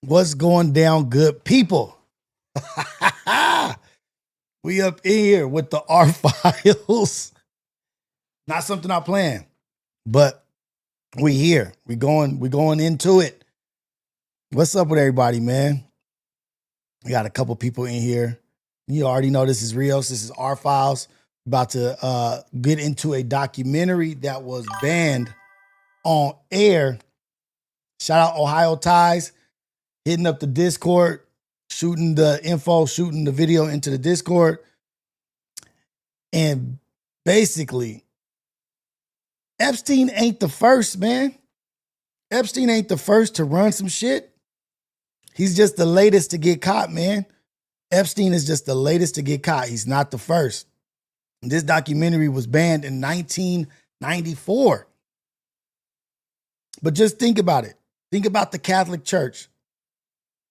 What's going down, good people? We up in here with the R files. Not something I planned, but we here. We going into it. What's up with everybody, man? We got a couple people in here. You already know this is Rios. This is R Files. About to get into a documentary that was banned on air. Shout out Ohio Ties, hitting up the Discord, shooting the info, shooting the video into the Discord. And basically, Epstein ain't the first, man. Epstein ain't the first to run some shit. He's just the latest to get caught, man. Epstein is just the latest to get caught. He's not the first. This documentary was banned in 1994. But just think about it. Think about the Catholic Church.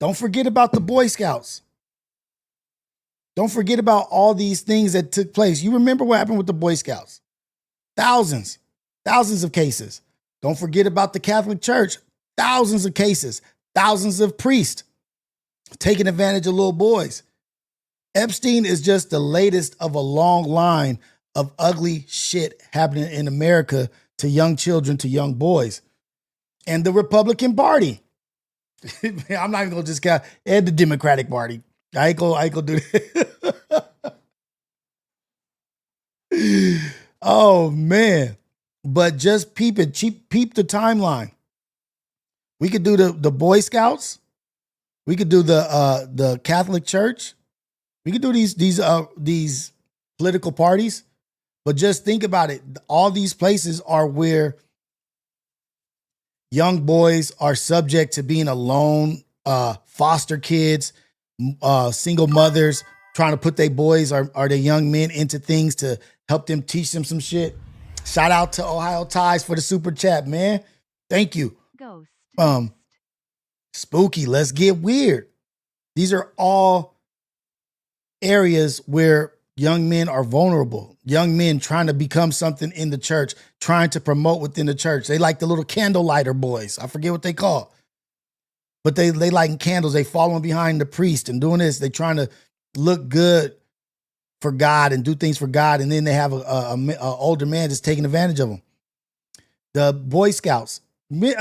Don't forget about the Boy Scouts. Don't forget about all these things that took place. You remember what happened with the Boy Scouts? Thousands of cases. Don't forget about the Catholic Church. Thousands of cases. Thousands of priests taking advantage of little boys. Epstein is just the latest of a long line of ugly shit happening in America to young children, to young boys. And the Republican Party. I'm not even gonna just count. And the Democratic Party. I ain't gonna do that. Oh man. But just peep it. Peep the timeline. We could do the Boy Scouts. We could do the Catholic Church. We could do these political parties. But just think about it. All these places are where young boys are subject to being alone, foster kids, single mothers trying to put their boys or their young men into things to help them, teach them some shit. Shout out to Ohio Ties for the super chat, man. Thank you. Ghost. Spooky. Let's get weird. These are all areas where young men are vulnerable. Young men trying to become something in the church, trying to promote within the church. They like the little candle lighter boys. I forget what they call. But they lighting candles. They following behind the priest and doing this. They trying to look good for God and do things for God. And then they have a older man just taking advantage of them. The Boy Scouts.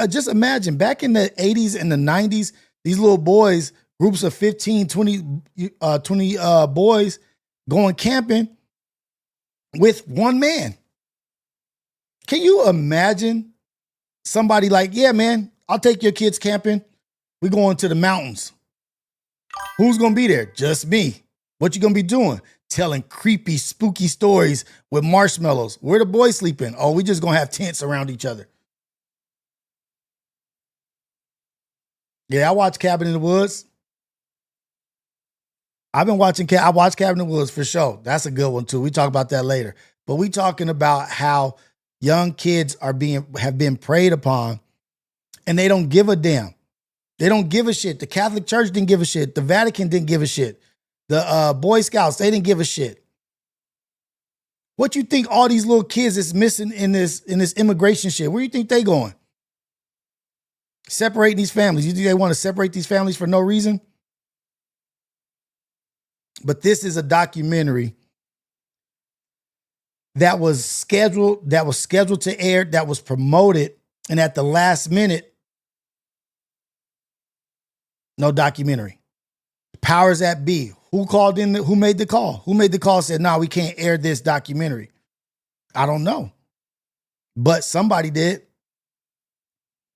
Just imagine back in the 80s and the 90s, these little boys, groups of 15, 20 boys going camping with one man. Can you imagine somebody like, yeah, man, I'll take your kids camping. We're going to the mountains. Who's going to be there? Just me. What you going to be doing? Telling creepy, spooky stories with marshmallows. Where the boys sleeping? Oh, we just going to have tents around each other. Yeah, I watch Cabin in the Woods. I watched Cabin in the Woods for sure. That's a good one too. We talk about that later. But we talking about how young kids have been preyed upon and they don't give a damn. They don't give a shit. The Catholic Church didn't give a shit. The Vatican didn't give a shit. The Boy Scouts, they didn't give a shit. What you think all these little kids is missing in this immigration shit? Where you think they going? Separating these families. You think they want to separate these families for no reason? But this is a documentary that was scheduled to air, that was promoted, and at the last minute, no documentary. Powers that be. Who called in? Who made the call? Who made the call and said, no, we can't air this documentary? I don't know. But somebody did.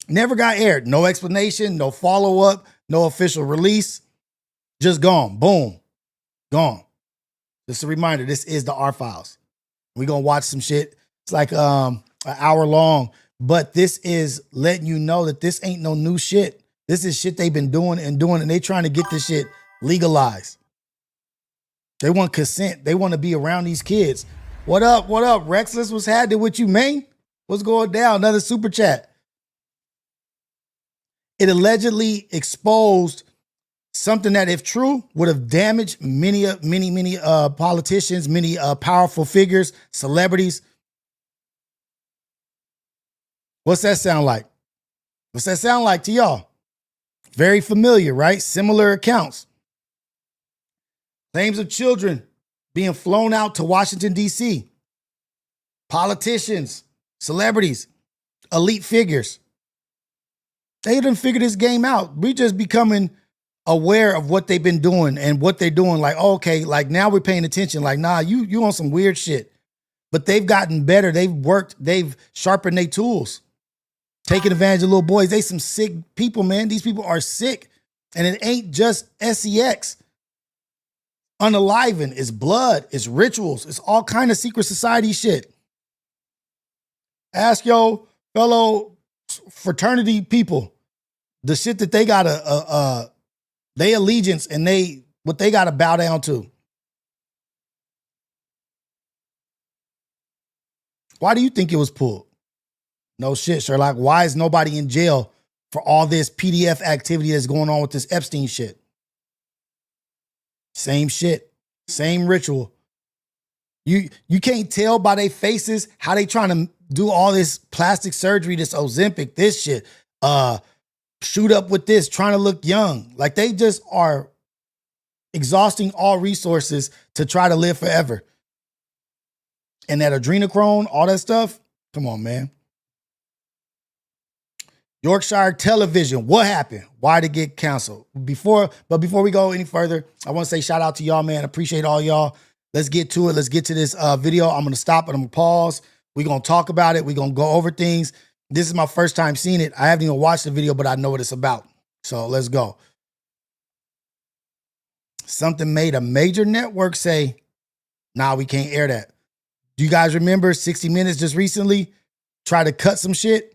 Never got aired. No explanation, no follow-up, no official release. Just gone. Boom. Gone. Just a reminder, this is the R Files. We're going to watch some shit. It's like an hour long. But this is letting you know that this ain't no new shit. This is shit they've been doing, and they trying to get this shit legalized. They want consent. They want to be around these kids. What up? What up? Rexless, what's happening with you, man? What's going down? Another super chat. It allegedly exposed something that, if true, would have damaged many politicians, many powerful figures, celebrities. What's that sound like? What's that sound like to y'all? Very familiar, right? Similar accounts. Claims of children being flown out to Washington, D.C. Politicians, celebrities, elite figures. They done figured this game out. We just becoming aware of what they've been doing and what they're doing. Like, okay, like now we're paying attention. Like, nah, you on some weird shit. But they've gotten better. They've worked. They've sharpened their tools. Taking advantage of little boys. They some sick people, man. These people are sick. And it ain't just sex. Unaliving. It's blood. It's rituals. It's all kind of secret society shit. Ask your fellow fraternity people the shit that they gotta they allegiance and what they gotta bow down to. Why do you think it was pulled? No shit, Sherlock. Why is nobody in jail for all this PDF activity that's going on with this Epstein shit? Same shit, same ritual. You can't tell by their faces how they trying to do all this plastic surgery, this Ozempic, this shit, shoot up with this, trying to look young. Like they just are exhausting all resources to try to live forever. And that adrenochrome, all that stuff, come on, man. Yorkshire Television, what happened? Why did it get canceled? Before we go any further, I want to say shout out to y'all, man. Appreciate all y'all. Let's get to it. Let's get to this video. I'm going to stop and I'm going to pause. We're going to talk about it. We're going to go over things. This is my first time seeing it. I haven't even watched the video, but I know what it's about. So let's go. Something made a major network say, nah, we can't air that. Do you guys remember 60 Minutes just recently tried to cut some shit?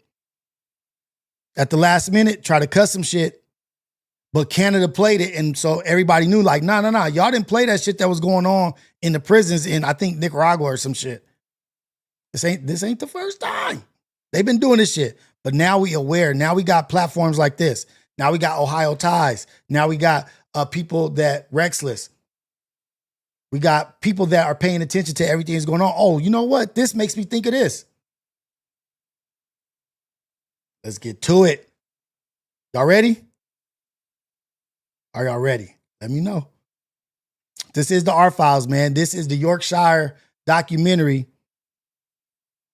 At the last minute, try to cut some shit. But Canada played it, and so everybody knew, like, nah. Y'all didn't play that shit that was going on in the prisons in, I think, Nicaragua or some shit. This ain't the first time. They've been doing this shit. But now we aware. Now we got platforms like this. Now we got Ohio Ties. Now we got people that Rexless. We got people that are paying attention to everything that's going on. Oh, you know what? This makes me think of this. Let's get to it. Y'all ready? Are y'all ready? Let me know. This is the R-Files, man. This is the Yorkshire documentary.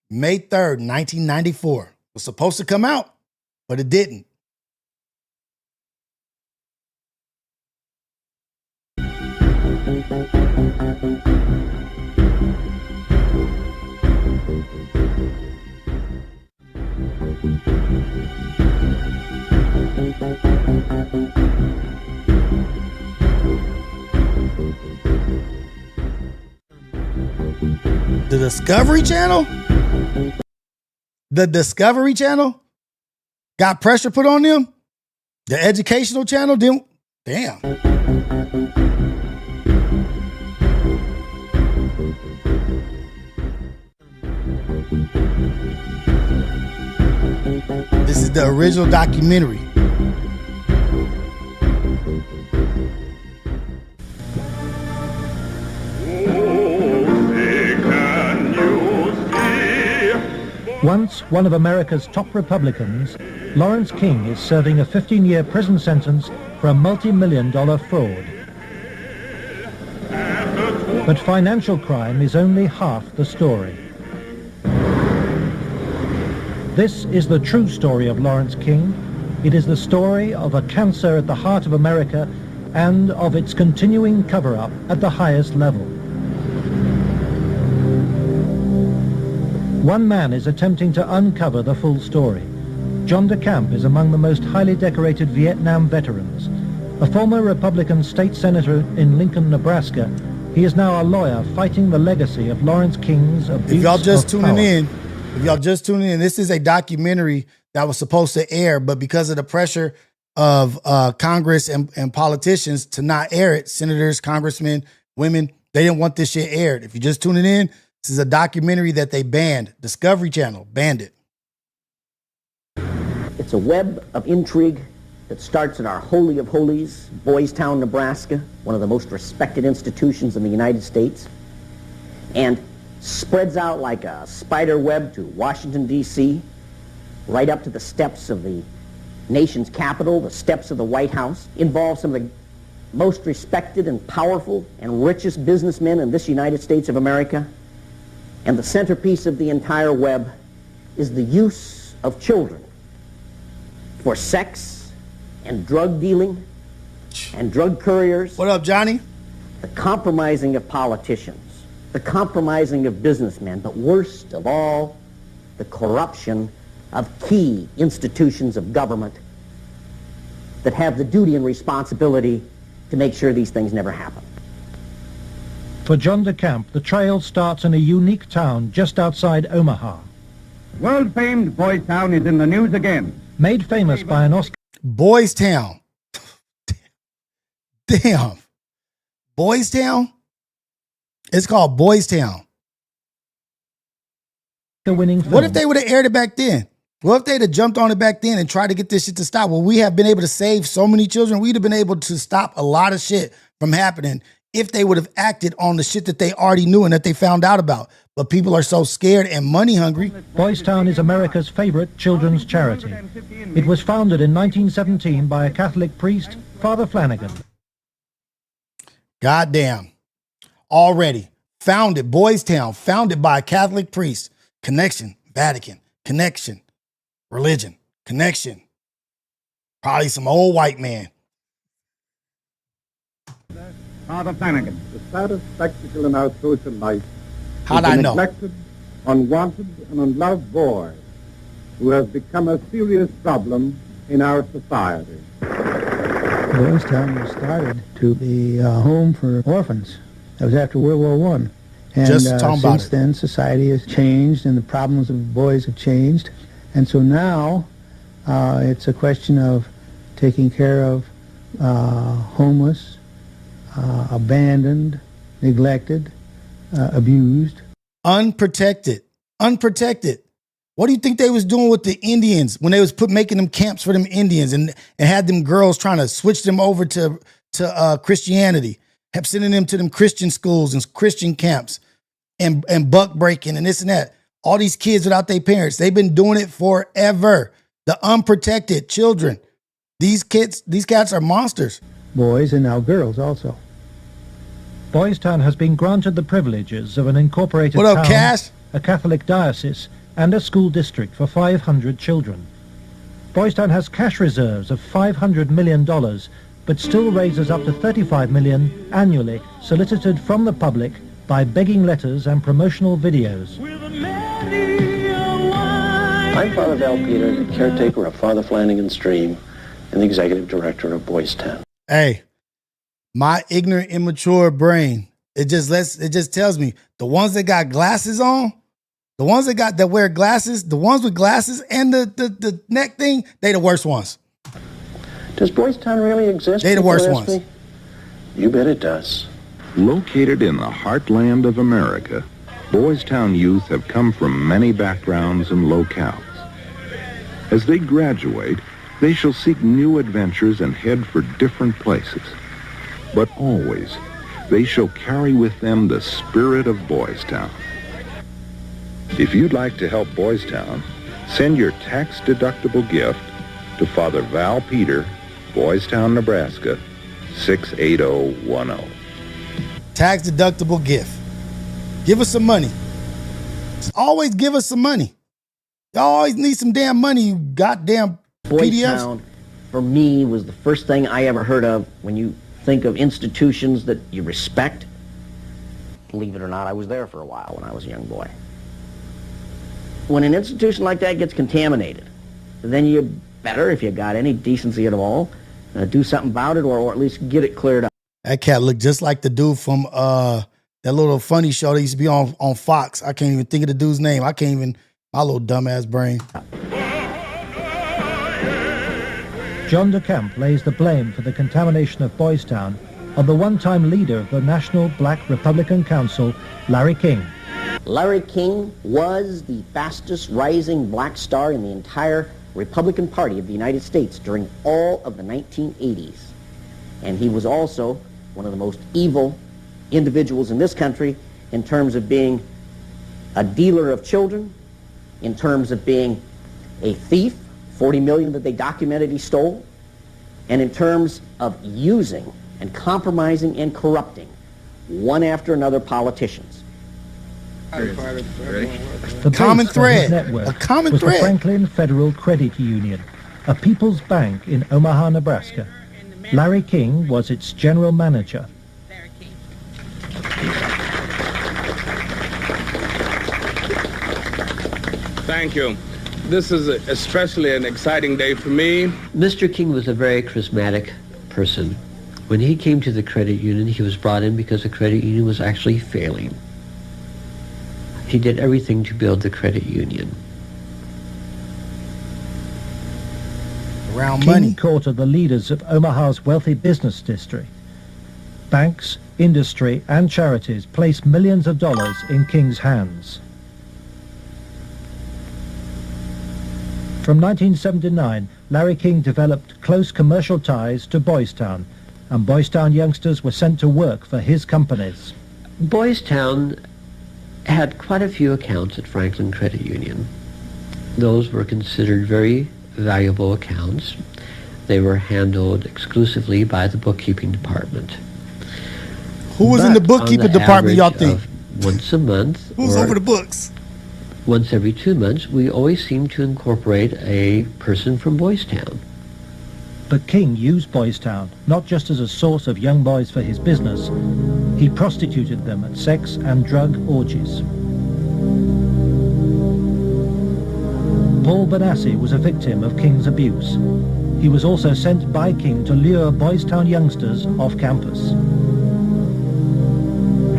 May 3rd, 1994. It was supposed to come out, but it didn't. The Discovery Channel? The Discovery Channel got pressure put on them? The educational channel didn't? Damn. This is the original documentary. Once one of America's top Republicans, Lawrence King is serving a 15-year prison sentence for a multi-million-dollar fraud. But financial crime is only half the story. This is the true story of Lawrence King. It is the story of a cancer at the heart of America and of its continuing cover-up at the highest level. One man is attempting to uncover the full story. John DeCamp is among the most highly decorated Vietnam veterans. A former Republican state senator in Lincoln, Nebraska, he is now a lawyer fighting the legacy of Lawrence King's abuse of power. If y'all just tuning in, this is a documentary that was supposed to air, but because of the pressure of Congress and politicians to not air it, senators, congressmen, women, they didn't want this shit aired. If you're just tuning in, this is a documentary that they banned. Discovery Channel banned it. It's a web of intrigue that starts in our Holy of Holies, Boys Town, Nebraska, one of the most respected institutions in the United States, and spreads out like a spider web to Washington, D.C., right up to the steps of the nation's capital, the steps of the White House, involve some of the most respected and powerful and richest businessmen in this United States of America. And the centerpiece of the entire web is the use of children for sex and drug dealing and drug couriers. What up, Johnny? The compromising of politicians, the compromising of businessmen, but worst of all, the corruption of key institutions of government that have the duty and responsibility to make sure these things never happen. For John de Camp, the trail starts in a unique town just outside Omaha. World-famed Boys Town is in the news again. Made famous by an Oscar Boys Town. Damn. Boys Town? It's called Boys Town. winning film. What if they would have aired it back then? What if they'd have jumped on it back then and tried to get this shit to stop? Well, we have been able to save so many children. We'd have been able to stop a lot of shit from happening if they would have acted on the shit that they already knew and that they found out about. But people are so scared and money hungry. Boys Town is America's favorite children's charity. It was founded in 1917 by a Catholic priest, Father Flanagan. Goddamn. Already. Founded, Boys Town, founded by a Catholic priest. Connection, Vatican, connection, religion, connection. Probably some old white man. Father Flanagan. The saddest spectacle in our social life How'd is I the know? neglected, unwanted, and unloved boy who has become a serious problem in our society. Boys Town was started to be a home for orphans. That was after World War I. And Just talking about since it. then, society has changed and the problems of boys have changed. And so now it's a question of taking care of homeless, abandoned, neglected, abused. Unprotected. Unprotected. What do you think they was doing with the Indians when they was making them camps for them Indians and had them girls trying to switch them over to Christianity, have sending them to them Christian schools and Christian camps and buck breaking and this and that. All these kids without their parents, they've been doing it forever. The unprotected children. These cats are monsters. Boys and now girls also. Boys Town has been granted the privileges of an incorporated What up, town, Cash? a Catholic diocese, and a school district for 500 children. Boys Town has cash reserves of $500 million, but still raises up to $35 million annually, solicited from the public by begging letters and promotional videos. I'm Father Val Peter, the caretaker of Father Flanagan's Stream and the executive director of Boys Town. Hey, my ignorant, immature brain, it just tells me the ones that got glasses on, the ones that wear glasses, the ones with glasses and the neck thing, they the worst ones. Does Boys Town really exist? They the people worst ask ones. me? You bet it does. Located in the heartland of America, Boys Town youth have come from many backgrounds and locales. As they graduate, they shall seek new adventures and head for different places. But always, they shall carry with them the spirit of Boys Town. If you'd like to help Boys Town, send your tax-deductible gift to Father Val Peter, Boys Town, Nebraska, 68010. Tax deductible gift. Give us some money. Just always give us some money. Y'all always need some damn money, you goddamn Boys PDFs. Town, for me, was the first thing I ever heard of when you think of institutions that you respect. Believe it or not, I was there for a while when I was a young boy. When an institution like that gets contaminated, then you better, if you got any decency at all, do something about it or at least get it cleared up. That cat looked just like the dude from that little funny show that used to be on Fox. I can't even think of the dude's name. My little dumbass brain. John de Camp lays the blame for the contamination of Boys Town on the one-time leader of the National Black Republican Council, Larry King. Larry King was the fastest rising black star in the entire Republican Party of the United States during all of the 1980s. And he was also one of the most evil individuals in this country in terms of being a dealer of children, in terms of being a thief, $40 million that they documented he stole, and in terms of using and compromising and corrupting one after another politicians. The Common base for his thread. network A common was thread. the Franklin Federal Credit Union, a people's bank in Omaha, Nebraska. Larry King was its general manager. Thank you. This is especially an exciting day for me. Mr. King was a very charismatic person. When he came to the credit union, he was brought in because the credit union was actually failing. He did everything to build the credit union. Around King money. courted the leaders of Omaha's wealthy business district. Banks, industry, and charities placed millions of dollars in King's hands. From 1979, Larry King developed close commercial ties to Boys Town, and Boys Town youngsters were sent to work for his companies. Boys Town had quite a few accounts at Franklin Credit Union. Those were considered very valuable accounts. They were handled exclusively by the bookkeeping department. Who was in the But on bookkeeping the department, y'all average think? of once a month Who's or over the books? once every 2 months, we always seemed to incorporate a person from Boys Town. But King used Boys Town not just as a source of young boys for his business, he prostituted them at sex and drug orgies. Paul Benassi was a victim of King's abuse. He was also sent by King to lure Boys Town youngsters off campus.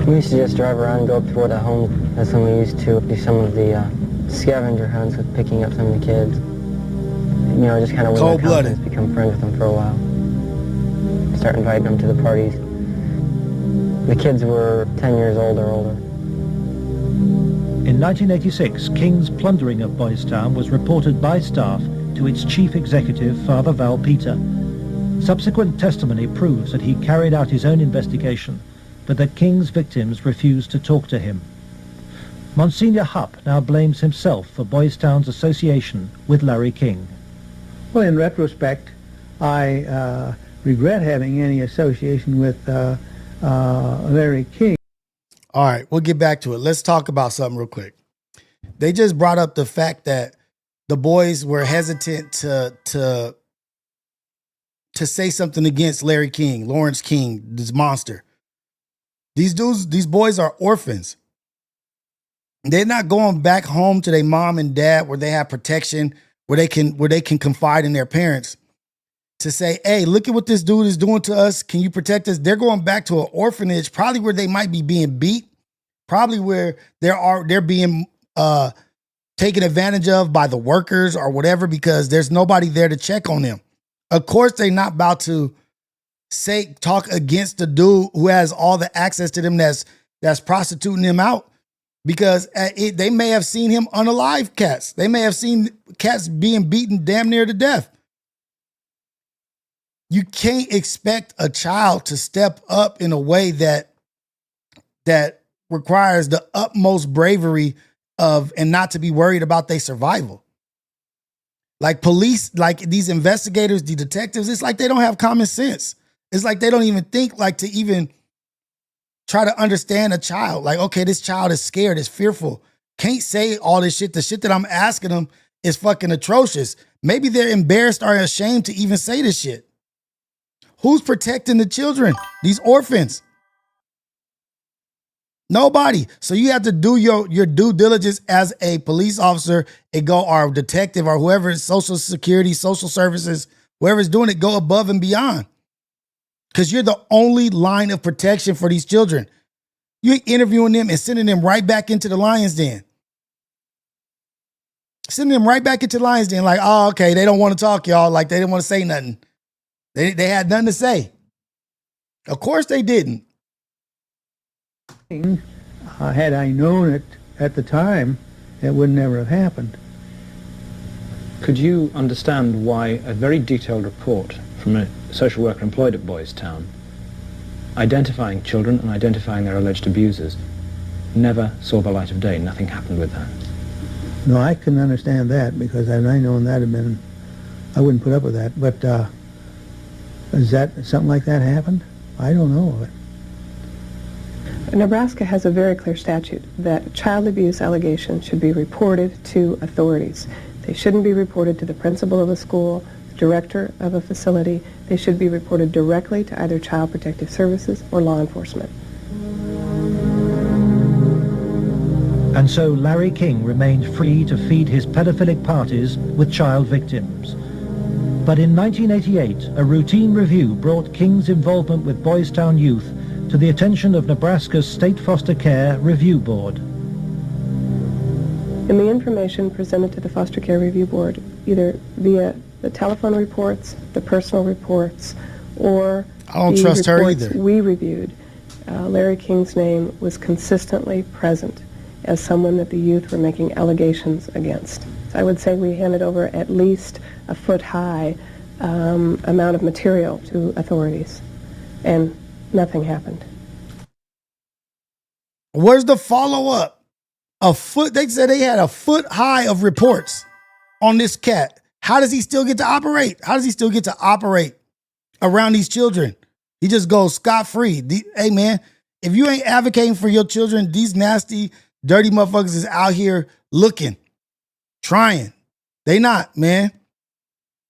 We used to just drive around and go up toward the home. That's when we used to do some of the scavenger hunts with picking up some of the kids. You know, just kind of win their Cold-blooded. confidence, become friends with them for a while. Start inviting them to the parties. The kids were 10 years old or older. In 1986, King's plundering of Boys Town was reported by staff to its chief executive, Father Val Peter. Subsequent testimony proves that he carried out his own investigation, but that King's victims refused to talk to him. Monsignor Hupp now blames himself for Boys Town's association with Larry King. Well, in retrospect, I regret having any association with Larry King. All right, we'll get back to it. Let's talk about something real quick. They just brought up the fact that the boys were hesitant to say something against Larry King, Lawrence King, this monster. These boys are orphans. They're not going back home to their mom and dad where they have protection, where they can confide in their parents to say, hey, look at what this dude is doing to us. Can you protect us? They're going back to an orphanage, probably where they might be being beat, probably where they're being taken advantage of by the workers or whatever, because there's nobody there to check on them. Of course, they're not about to talk against the dude who has all the access to them that's prostituting them out, because they may have seen him unalive cats. They may have seen cats being beaten damn near to death. You can't expect a child to step up in a way that requires the utmost bravery and not to be worried about their survival. Like police, like these investigators, the detectives, it's like they don't have common sense. It's like they don't even think like to even try to understand a child. Like, okay, this child is scared, is fearful. Can't say all this shit. The shit that I'm asking them is fucking atrocious. Maybe they're embarrassed or ashamed to even say this shit. Who's protecting the children? These orphans. Nobody. So you have to do your due diligence as a police officer and go, or detective, or whoever is social security, social services, whoever's doing it, go above and beyond. Because you're the only line of protection for these children. You're interviewing them and sending them right back into the lion's den. Sending them right back into the lion's den like, oh, okay, they don't want to talk, y'all. Like, they didn't want to say nothing. They had nothing to say. Of course they didn't. Had I known it at the time, it would never have happened. Could you understand why a very detailed report from a social worker employed at Boys Town, identifying children and identifying their alleged abusers, never saw the light of day? Nothing happened with that. No, I can understand that, because had I known that had been I wouldn't put up with that. But is that something like that happened? I don't know of it. Nebraska has a very clear statute that child abuse allegations should be reported to authorities. They shouldn't be reported to the principal of a school, the director of a facility. They should be reported directly to either Child Protective Services or law enforcement. And so Larry King remained free to feed his pedophilic parties with child victims. But in 1988, a routine review brought King's involvement with Boys Town youth to the attention of Nebraska's State Foster Care Review Board. In the information presented to the Foster Care Review Board, either via the telephone reports, the personal reports, or I don't the trust her reports either. we reviewed, Larry King's name was consistently present as someone that the youth were making allegations against. So I would say we handed over at least a foot-high amount of material to authorities, and nothing happened. Where's the follow-up? They said they had a foot high of reports on this cat. How does he still get to operate? How does he still get to operate around these children? He just goes scot-free. Hey, man, if you ain't advocating for your children, these nasty, dirty motherfuckers is out here looking, trying. They not, man.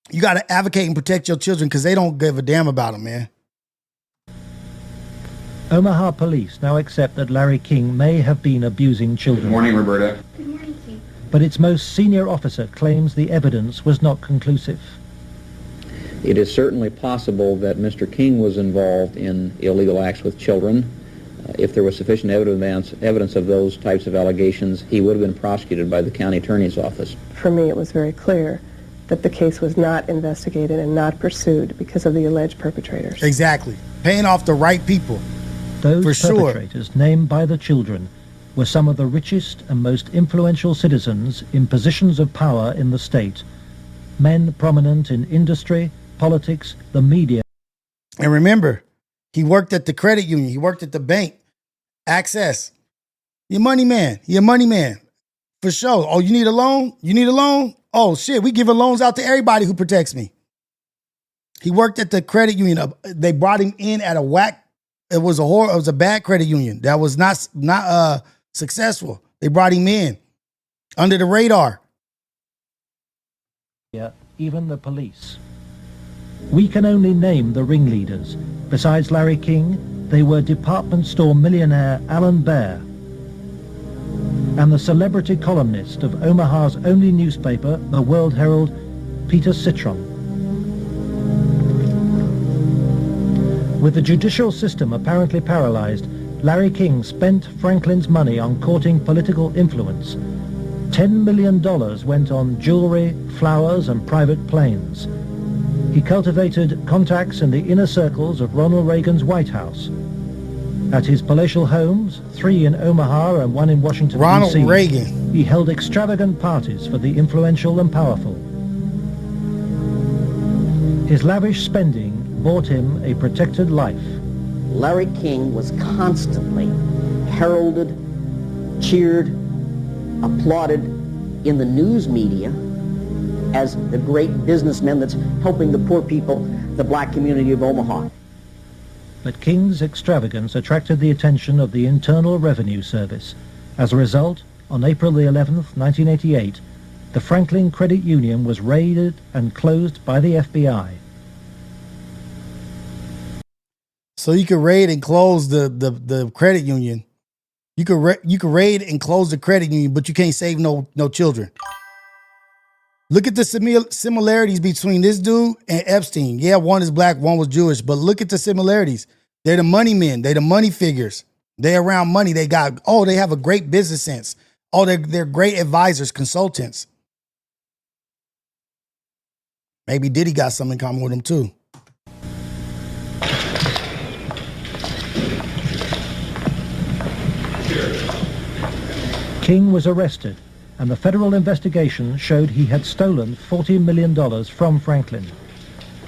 You got to advocate and protect your children because they don't give a damn about them, man. Omaha police now accept that Larry King may have been abusing children. Good morning, Roberta. Good morning, King. But its most senior officer claims the evidence was not conclusive. It is certainly possible that Mr. King was involved in illegal acts with children. If there was sufficient evidence of those types of allegations, he would have been prosecuted by the county attorney's office. For me, it was very clear that the case was not investigated and not pursued because of the alleged perpetrators. Exactly. Paying off the right people. Those For sure. perpetrators, named by the children, were some of the richest and most influential citizens in positions of power in the state. Men prominent in industry, politics, the media. And remember, he worked at the credit union. He worked at the bank. Access. You're a money man. You're a money man. For sure. Oh, you need a loan? You need a loan? Oh, shit. We giving loans out to everybody who protects me. He worked at the credit union. They brought him in at a whack. It was a bad credit union that was not successful. They brought him in under the radar. Yeah, even the police. We can only name the ringleaders. Besides Larry King, they were department store millionaire Alan Baer and the celebrity columnist of Omaha's only newspaper, the World Herald, Peter Citron. With the judicial system apparently paralyzed, Larry King spent Franklin's money on courting political influence. $10 million went on jewelry, flowers, and private planes. He cultivated contacts in the inner circles of Ronald Reagan's White House. At his palatial homes, 3 in Omaha and 1 in Washington, Ronald D.C., Reagan. He held extravagant parties for the influential and powerful. His lavish spending bought him a protected life. Larry King was constantly heralded, cheered, applauded in the news media as the great businessman that's helping the poor people, the black community of Omaha. But King's extravagance attracted the attention of the Internal Revenue Service. As a result, on April the 11th, 1988, the Franklin Credit Union was raided and closed by the FBI. So you could raid and close the credit union. You could raid and close the credit union, but you can't save no children. Look at the similarities between this dude and Epstein. Yeah, one is black, one was Jewish, but look at the similarities. They're the money men. They're the money figures. They're around money. They have a great business sense. Oh, they're great advisors, consultants. Maybe Diddy got something in common with them too. King was arrested, and the federal investigation showed he had stolen $40 million from Franklin.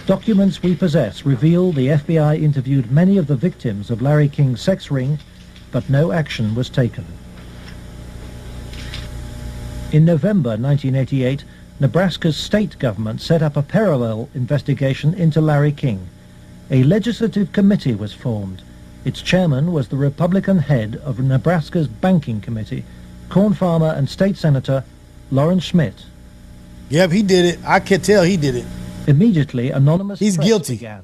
Documents we possess reveal the FBI interviewed many of the victims of Larry King's sex ring, but no action was taken. In November 1988, Nebraska's state government set up a parallel investigation into Larry King. A legislative committee was formed. Its chairman was the Republican head of Nebraska's banking committee, corn farmer and state senator Lawrence Schmidt. Yep, he did it. I could tell he did it. Immediately, anonymous He's press guilty. began.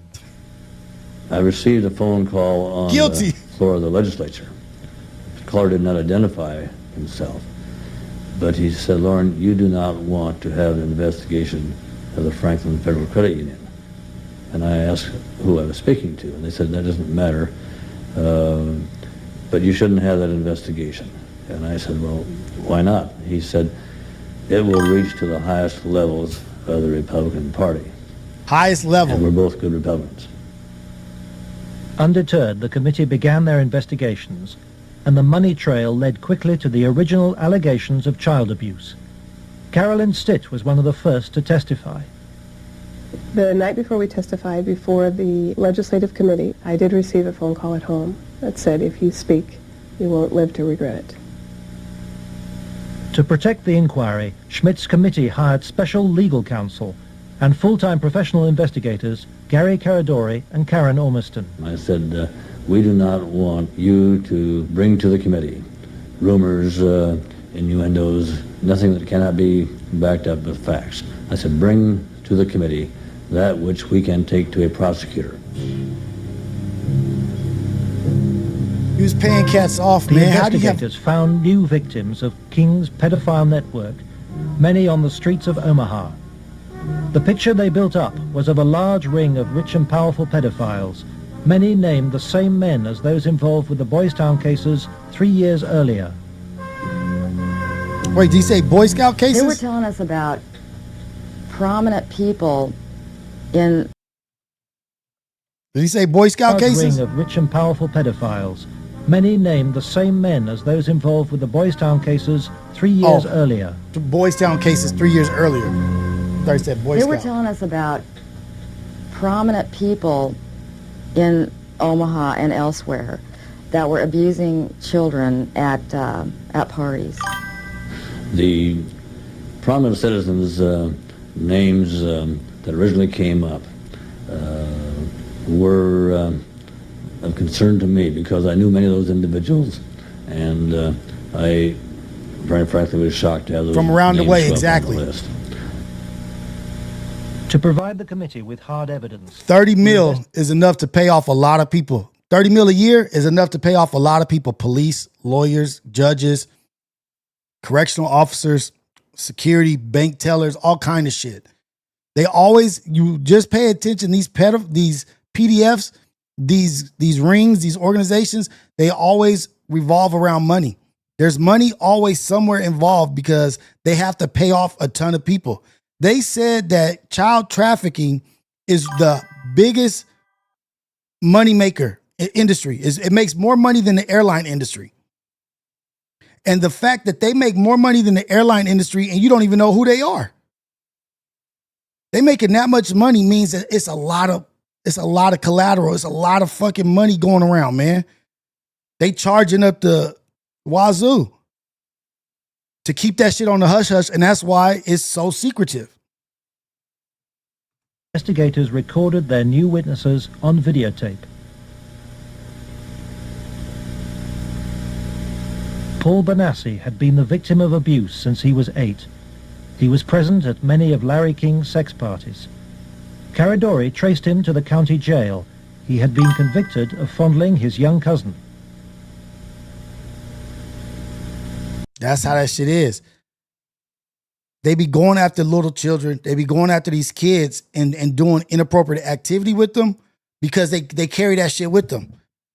I received a phone call on Guilty. the floor of the legislature. The caller did not identify himself, but he said, "Lauren, you do not want to have an investigation of the Franklin Federal Credit Union." And I asked who I was speaking to, and they said, "That doesn't matter, but you shouldn't have that investigation." And I said, "Well, why not?" He said, "It will reach to the highest levels of the Republican Party." Highest level. And we're both good Republicans. Undeterred, the committee began their investigations, and the money trail led quickly to the original allegations of child abuse. Carolyn Stitt was one of the first to testify. The night before we testified before the legislative committee, I did receive a phone call at home that said, "If you speak, you won't live to regret it." To protect the inquiry, Schmidt's committee hired special legal counsel and full-time professional investigators Gary Caradori and Karen Ormiston. I said, "We do not want you to bring to the committee rumors, innuendos, nothing that cannot be backed up with facts." I said, "Bring to the committee that which we can take to a prosecutor." He was paying cats off, The man. How do you have... investigators found new victims of King's pedophile network, many on the streets of Omaha. The picture they built up was of a large ring of rich and powerful pedophiles, many named the same men as those involved with the Boys Town cases 3 years earlier. Wait, did he say Boy Scout cases? They were telling us about prominent people in... Did he say Boy Scout large cases? ring of rich and powerful pedophiles, many named the same men as those involved with the Boys Town cases 3 years earlier. The Boys Town cases 3 years earlier. I thought he said Boy They Scout. were telling us about prominent people in Omaha and elsewhere that were abusing children at parties. The prominent citizens' names that originally came up were of concern to me because I knew many of those individuals, and I, very frankly, was shocked to have those from around the names way, show up on exactly. the list. To provide the committee with hard evidence, 30 mil is enough to pay off a lot of people. 30 mil a year is enough to pay off a lot of people. Police, lawyers, judges, correctional officers, security, bank tellers, all kind of shit. They always, you just pay attention, these PDFs, these rings, these organizations, they always revolve around money. There's money always somewhere involved because they have to pay off a ton of people. They said that child trafficking is the biggest money maker industry. It makes more money than the airline industry. And the fact that they make more money than the airline industry and you don't even know who they are. They making that much money means that it's a lot of collateral. It's a lot of fucking money going around, man. They charging up the wazoo to keep that shit on the hush hush, and that's why it's so secretive. investigators recorded their new witnesses on videotape. Paul Benassi had been the victim of abuse since he was 8. He was present at many of Larry King's sex parties. Caradori traced him to the county jail. He had been convicted of fondling his young cousin. That's how that shit is. They be going after little children. They be going after these kids and doing inappropriate activity with them because they carry that shit with them.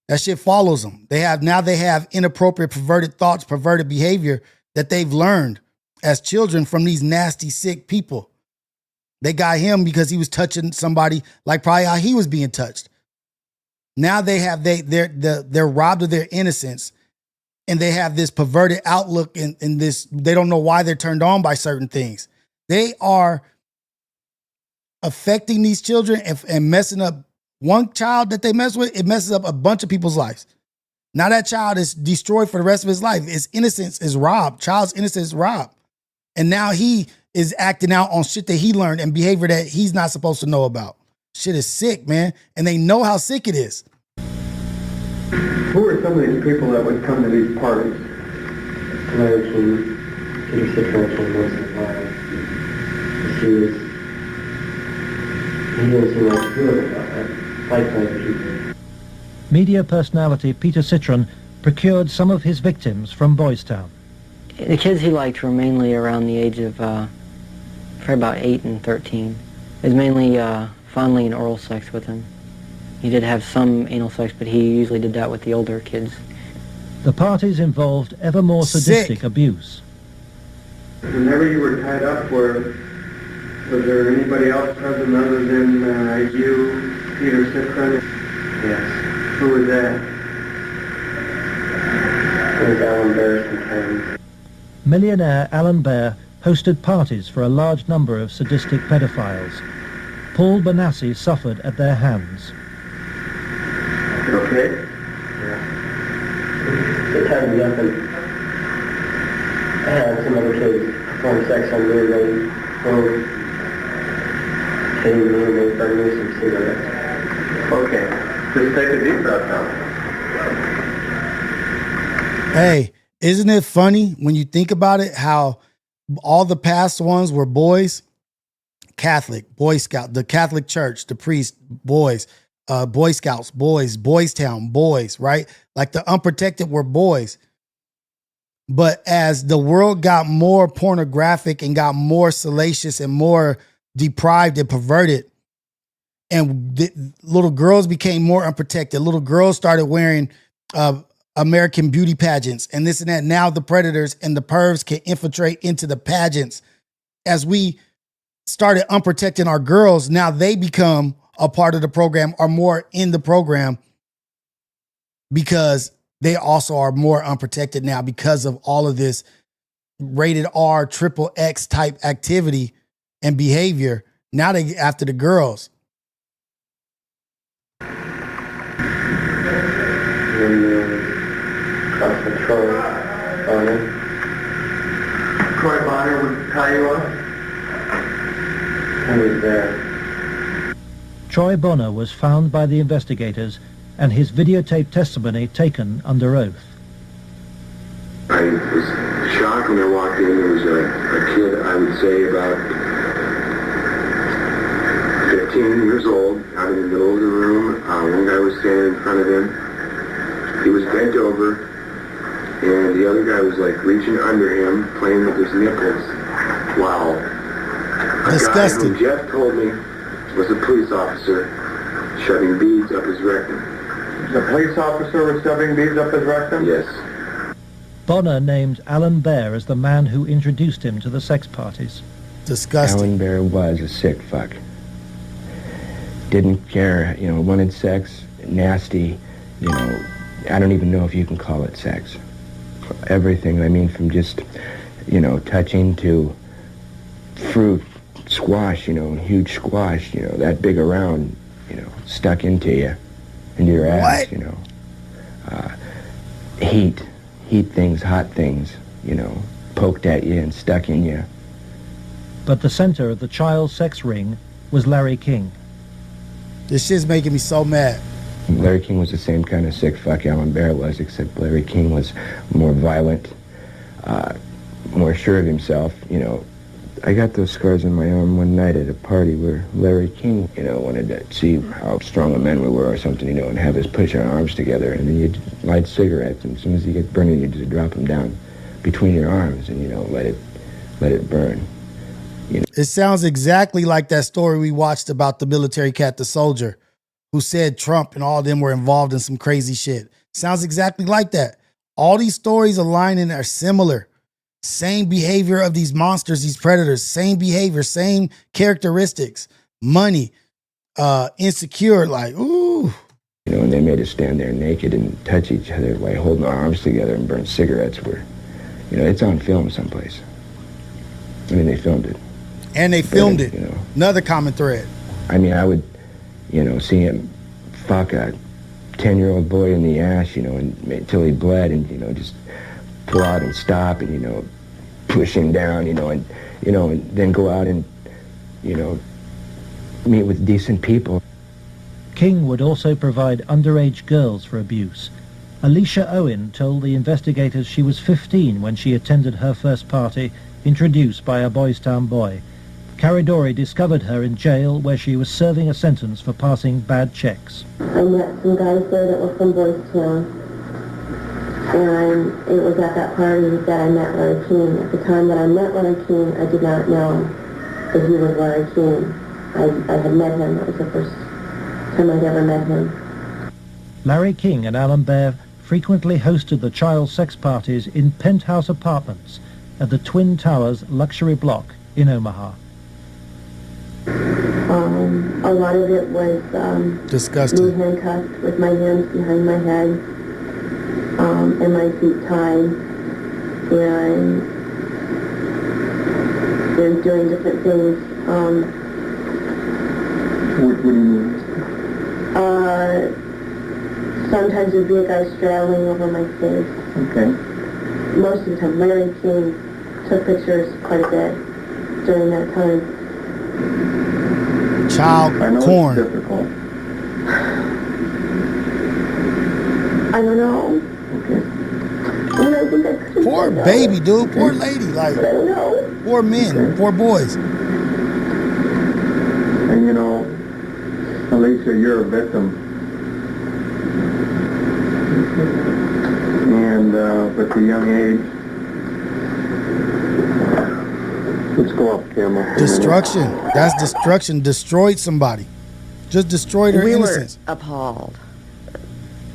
That shit follows them. They have inappropriate, perverted thoughts, perverted behavior that they've learned as children from these nasty, sick people. They got him because he was touching somebody like probably how he was being touched. Now they're robbed of their innocence, and they have this perverted outlook in this. They don't know why they're turned on by certain things. They are affecting these children and messing up one child that they mess with. It messes up a bunch of people's lives. Now that child is destroyed for the rest of his life. His innocence is robbed. Child's innocence is robbed. And now he is acting out on shit that he learned and behavior that he's not supposed to know about. Shit is sick, man. And they know how sick it is. Who are some of these people that would come to these parties? Larry King, Peter Citron, once in a while. He was like people. Media personality Peter Citron procured some of his victims from Boys Town. The kids he liked were mainly around the age of, for about 8 and 13. It was mainly fondling and oral sex with them. He did have some anal sex, but he usually did that with the older kids. The parties involved ever more sadistic abuse. Whenever you were tied up, was there anybody else present other than you, Peter Citron? Yes. Who was that? It was Alan Bear sometimes. Millionaire Alan Bear hosted parties for a large number of sadistic pedophiles. Paul Benassi suffered at their hands. You okay? Yeah. They tied me up and I had some other kids perform sex on me and they came to me and they burned me some cigarettes. Okay. Just take a deep breath now. Hey, isn't it funny when you think about it, how all the past ones were boys? Catholic, Boy Scout, the Catholic Church, the priest, boys, Boy Scouts, boys, Boys Town, boys, right? Like the unprotected were boys. But as the world got more pornographic and got more salacious and more deprived and perverted, and little girls became more unprotected, little girls started wearing American beauty pageants and this and that. Now the predators and the pervs can infiltrate into the pageants. As we started unprotecting our girls, now they become a part of the program, are more in the program because they also are more unprotected now because of all of this rated R, triple X type activity and behavior. Now they after the girls. Troy Bonner would tie you up? Who was there? Troy Bonner was found by the investigators and his videotaped testimony taken under oath. I was shocked when I walked in. There was a kid, I would say about 15 years old, out in the middle of the room. One guy was standing in front of him. He was bent over, and the other guy was like reaching under him, playing with his nipples. Wow. Disgusting. A guy who Jeff told me was a police officer shoving beads up his rectum. The police officer was shoving beads up his rectum? Yes. Bonner named Alan Bear as the man who introduced him to the sex parties. Disgusting. Alan Bear was a sick fuck. Didn't care, wanted sex, nasty, I don't even know if you can call it sex. Everything, from just, touching to fruit, squash, huge squash, that big around, stuck into you, into your ass, heat things, hot things, poked at you and stuck in you. But the center of the child sex ring was Larry King. This shit's making me so mad. Larry King was the same kind of sick fuck Alan Bear was, except Larry King was more violent, more sure of himself, I got those scars on my arm one night at a party where Larry King, wanted to see how strong a man we were or something, and have us push our arms together, and then you'd light cigarettes, and as soon as you get burning, you just drop them down between your arms and, let it burn. It sounds exactly like that story we watched about the military cat, the soldier, who said Trump and all of them were involved in some crazy shit. Sounds exactly like that. All these stories align and are similar. Same behavior of these monsters, these predators, same behavior, same characteristics, money, insecure, like, ooh. And they made us stand there naked and touch each other while holding our arms together and burn cigarettes. It's on film someplace. They filmed it. And they filmed it. Another common thread. I would, see him fuck a 10-year-old boy in the ass, until he bled and, just pull out and stop and, push him down, and then go out and, meet with decent people. King would also provide underage girls for abuse. Alicia Owen told the investigators she was 15 when she attended her first party, introduced by a Boys Town boy. Caridori discovered her in jail where she was serving a sentence for passing bad checks. I met some guys there that were from Boys Town, and it was at that party that I met Larry King. At the time that I met Larry King, I did not know that he was Larry King. I had met him. That was the first time I'd ever met him. Larry King and Alan Baer frequently hosted the child sex parties in penthouse apartments at the Twin Towers luxury block in Omaha. A lot of it was disgusting. me handcuffed with my hands behind my head and my feet tied, and doing different things. What do you mean? Sometimes there'd be a guy straddling over my face. Okay. Most of the time, Larry King took pictures quite a bit during that time. Child porn. It's difficult. I don't know. Okay. I mean, I think I could. Poor baby, dude. Poor lady. Like, I don't know. poor men. Poor boys. And Alicia, you're a victim. And at the young age, let's go off camera. Destruction. That's destruction. Destroyed somebody. Just destroyed her innocence. We were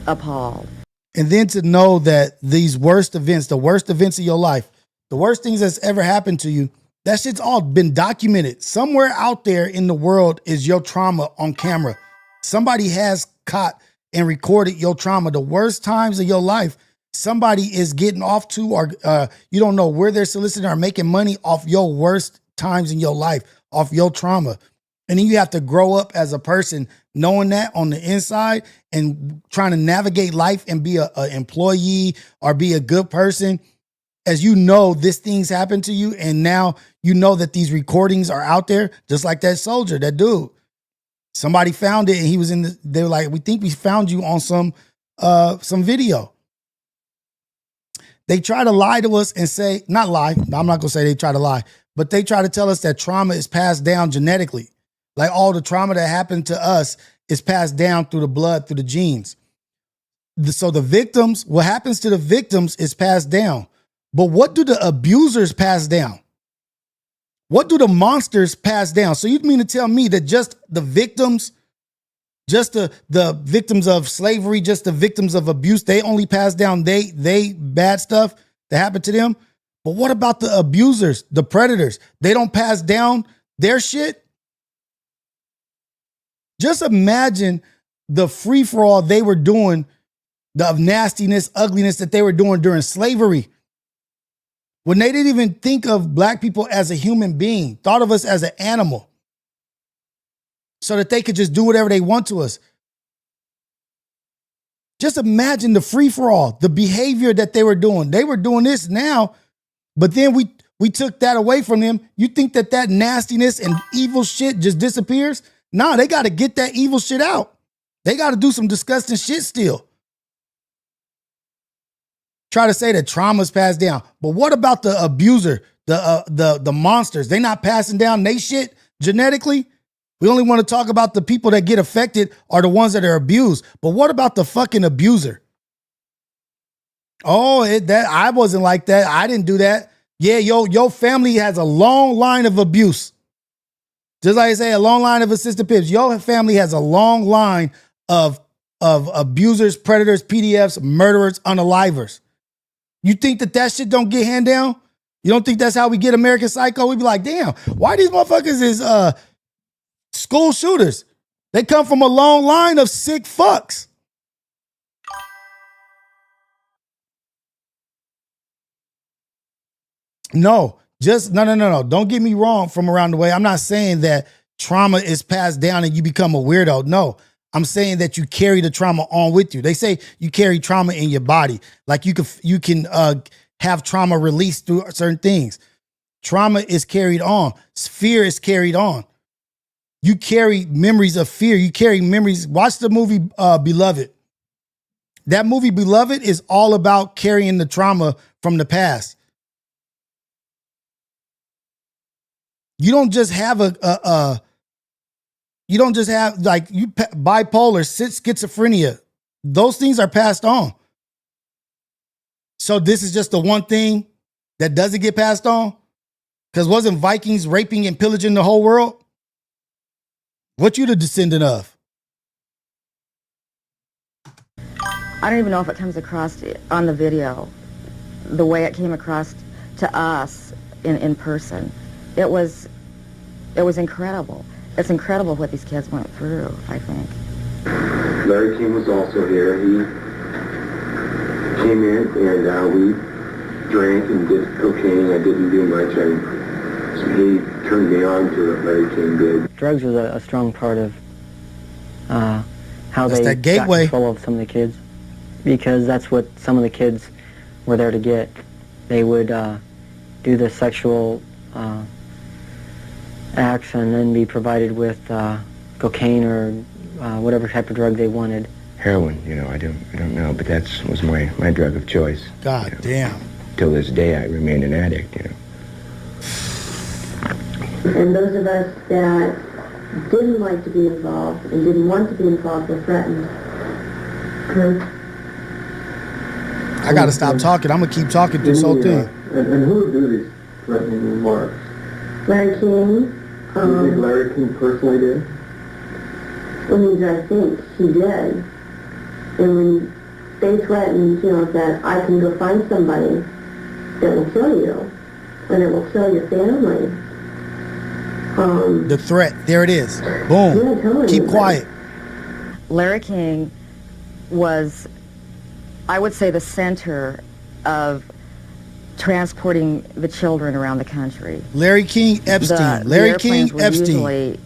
appalled. And then to know that these worst events, the worst events of your life, the worst things that's ever happened to you, that shit's all been documented. Somewhere out there in the world is your trauma on camera. Somebody has caught and recorded your trauma. The worst times of your life, somebody is getting off to, or you don't know where they're soliciting or making money off your worst times in your life, off your trauma. And then you have to grow up as a person knowing that on the inside and trying to navigate life and be an employee or be a good person. As you know, this thing's happened to you, and now you know that these recordings are out there, just like that soldier, that dude. Somebody found it, and he was they were like, we think we found you on some video. They try to lie to us and say, not lie, I'm not gonna say they try to lie, but they try to tell us that trauma is passed down genetically. Like all the trauma that happened to us is passed down through the blood, through the genes. So the victims, what happens to the victims is passed down. But what do the abusers pass down? What do the monsters pass down? So you mean to tell me that just the victims, just the victims of slavery, just the victims of abuse, they only pass down they bad stuff that happened to them? But what about the abusers, the predators? They don't pass down their shit? Just imagine the free-for-all they were doing, the nastiness, ugliness that they were doing during slavery. When they didn't even think of black people as a human being, thought of us as an animal, so that they could just do whatever they want to us. Just imagine the free-for-all, the behavior that they were doing. They were doing this now, but then we took that away from them. You think that nastiness and evil shit just disappears? Nah, they got to get that evil shit out. They got to do some disgusting shit still. Try to say that trauma's passed down. But what about the abuser, the monsters? They not passing down they shit genetically? We only want to talk about the people that get affected are the ones that are abused. But what about the fucking abuser? Oh, I wasn't like that. I didn't do that. Yeah, your family has a long line of abuse. Just like I say, a long line of assistant pimps. Your family has a long line of abusers, predators, PDFs, murderers, unalivers. You think that shit don't get hand down? You don't think that's how we get American Psycho? We be like, damn, why these motherfuckers is school shooters? They come from a long line of sick fucks. No. No. Don't get me wrong from around the way. I'm not saying that trauma is passed down and you become a weirdo. No, I'm saying that you carry the trauma on with you. They say you carry trauma in your body. Like you can have trauma released through certain things. Trauma is carried on. Fear is carried on. You carry memories of fear. You carry memories. Watch the movie Beloved. That movie Beloved is all about carrying the trauma from the past. You don't just have you don't just have like bipolar, schizophrenia. Those things are passed on. So this is just the one thing that doesn't get passed on? Because wasn't Vikings raping and pillaging the whole world? What you the descendant of? I don't even know if it comes across on the video the way it came across to us in person. It was incredible. It's incredible what these kids went through, I think. Larry King was also here. He came in and we drank and did cocaine. I didn't do much. So he turned me on to what Larry King did. Drugs was a strong part of how That's they that gateway. got control of some of the kids, because that's what some of the kids were there to get. They would do the sexual acts and then be provided with cocaine or whatever type of drug they wanted. Heroin, I don't know, but that was my drug of choice. God damn. Till this day, I remain an addict, And those of us that didn't like to be involved and didn't want to be involved were threatened. I gotta stop talking. I'm gonna keep talking through this whole thing. And who would do these threatening remarks? Larry King. Do you think Larry King personally did? I think he did. And when they threatened, that I can go find somebody that will kill you, and it will kill your family. The threat, there it is. Boom. Yeah, totally. Keep quiet. Larry King was, I would say, the center of transporting the children around the country. Larry King, Epstein. The Larry airplanes King, were Epstein. usually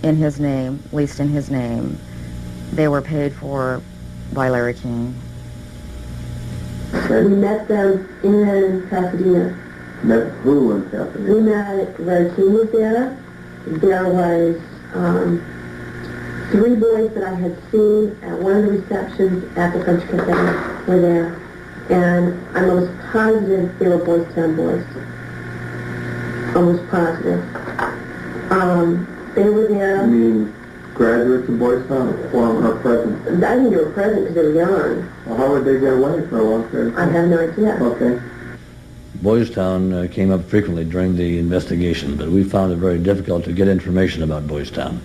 in his name, at least in his name. They were paid for by Larry King. We met them in Pasadena. Met who in Pasadena? We met, Larry King was there. There was 3 boys that I had seen at one of the receptions at the French Cafe were there. And I'm almost positive they were Boys Town boys. Almost positive. They were there. You mean graduates of Boys Town or present? I think they were present because they were young. Well, how would they get away for a long period of time? I have no idea. Okay. Boys Town came up frequently during the investigation, but we found it very difficult to get information about Boys Town.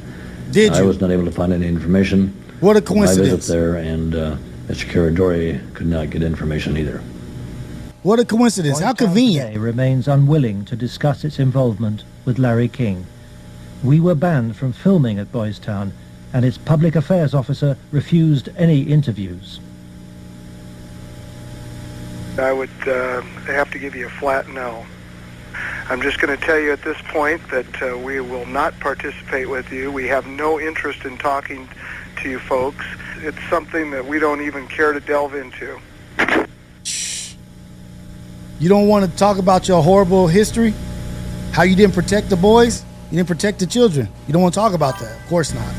Did you? I was not able to find any information. What a My coincidence. visit there, and Mr. Caradori could not get information either. What a coincidence. How Boys Town convenient. today remains unwilling to discuss its involvement with Larry King. We were banned from filming at Boys Town, and its public affairs officer refused any interviews. I would have to give you a flat no. I'm just going to tell you at this point that we will not participate with you. We have no interest in talking to you folks. It's something that we don't even care to delve into. You don't want to talk about your horrible history? How you didn't protect the boys? You didn't protect the children? You don't want to talk about that? Of course not.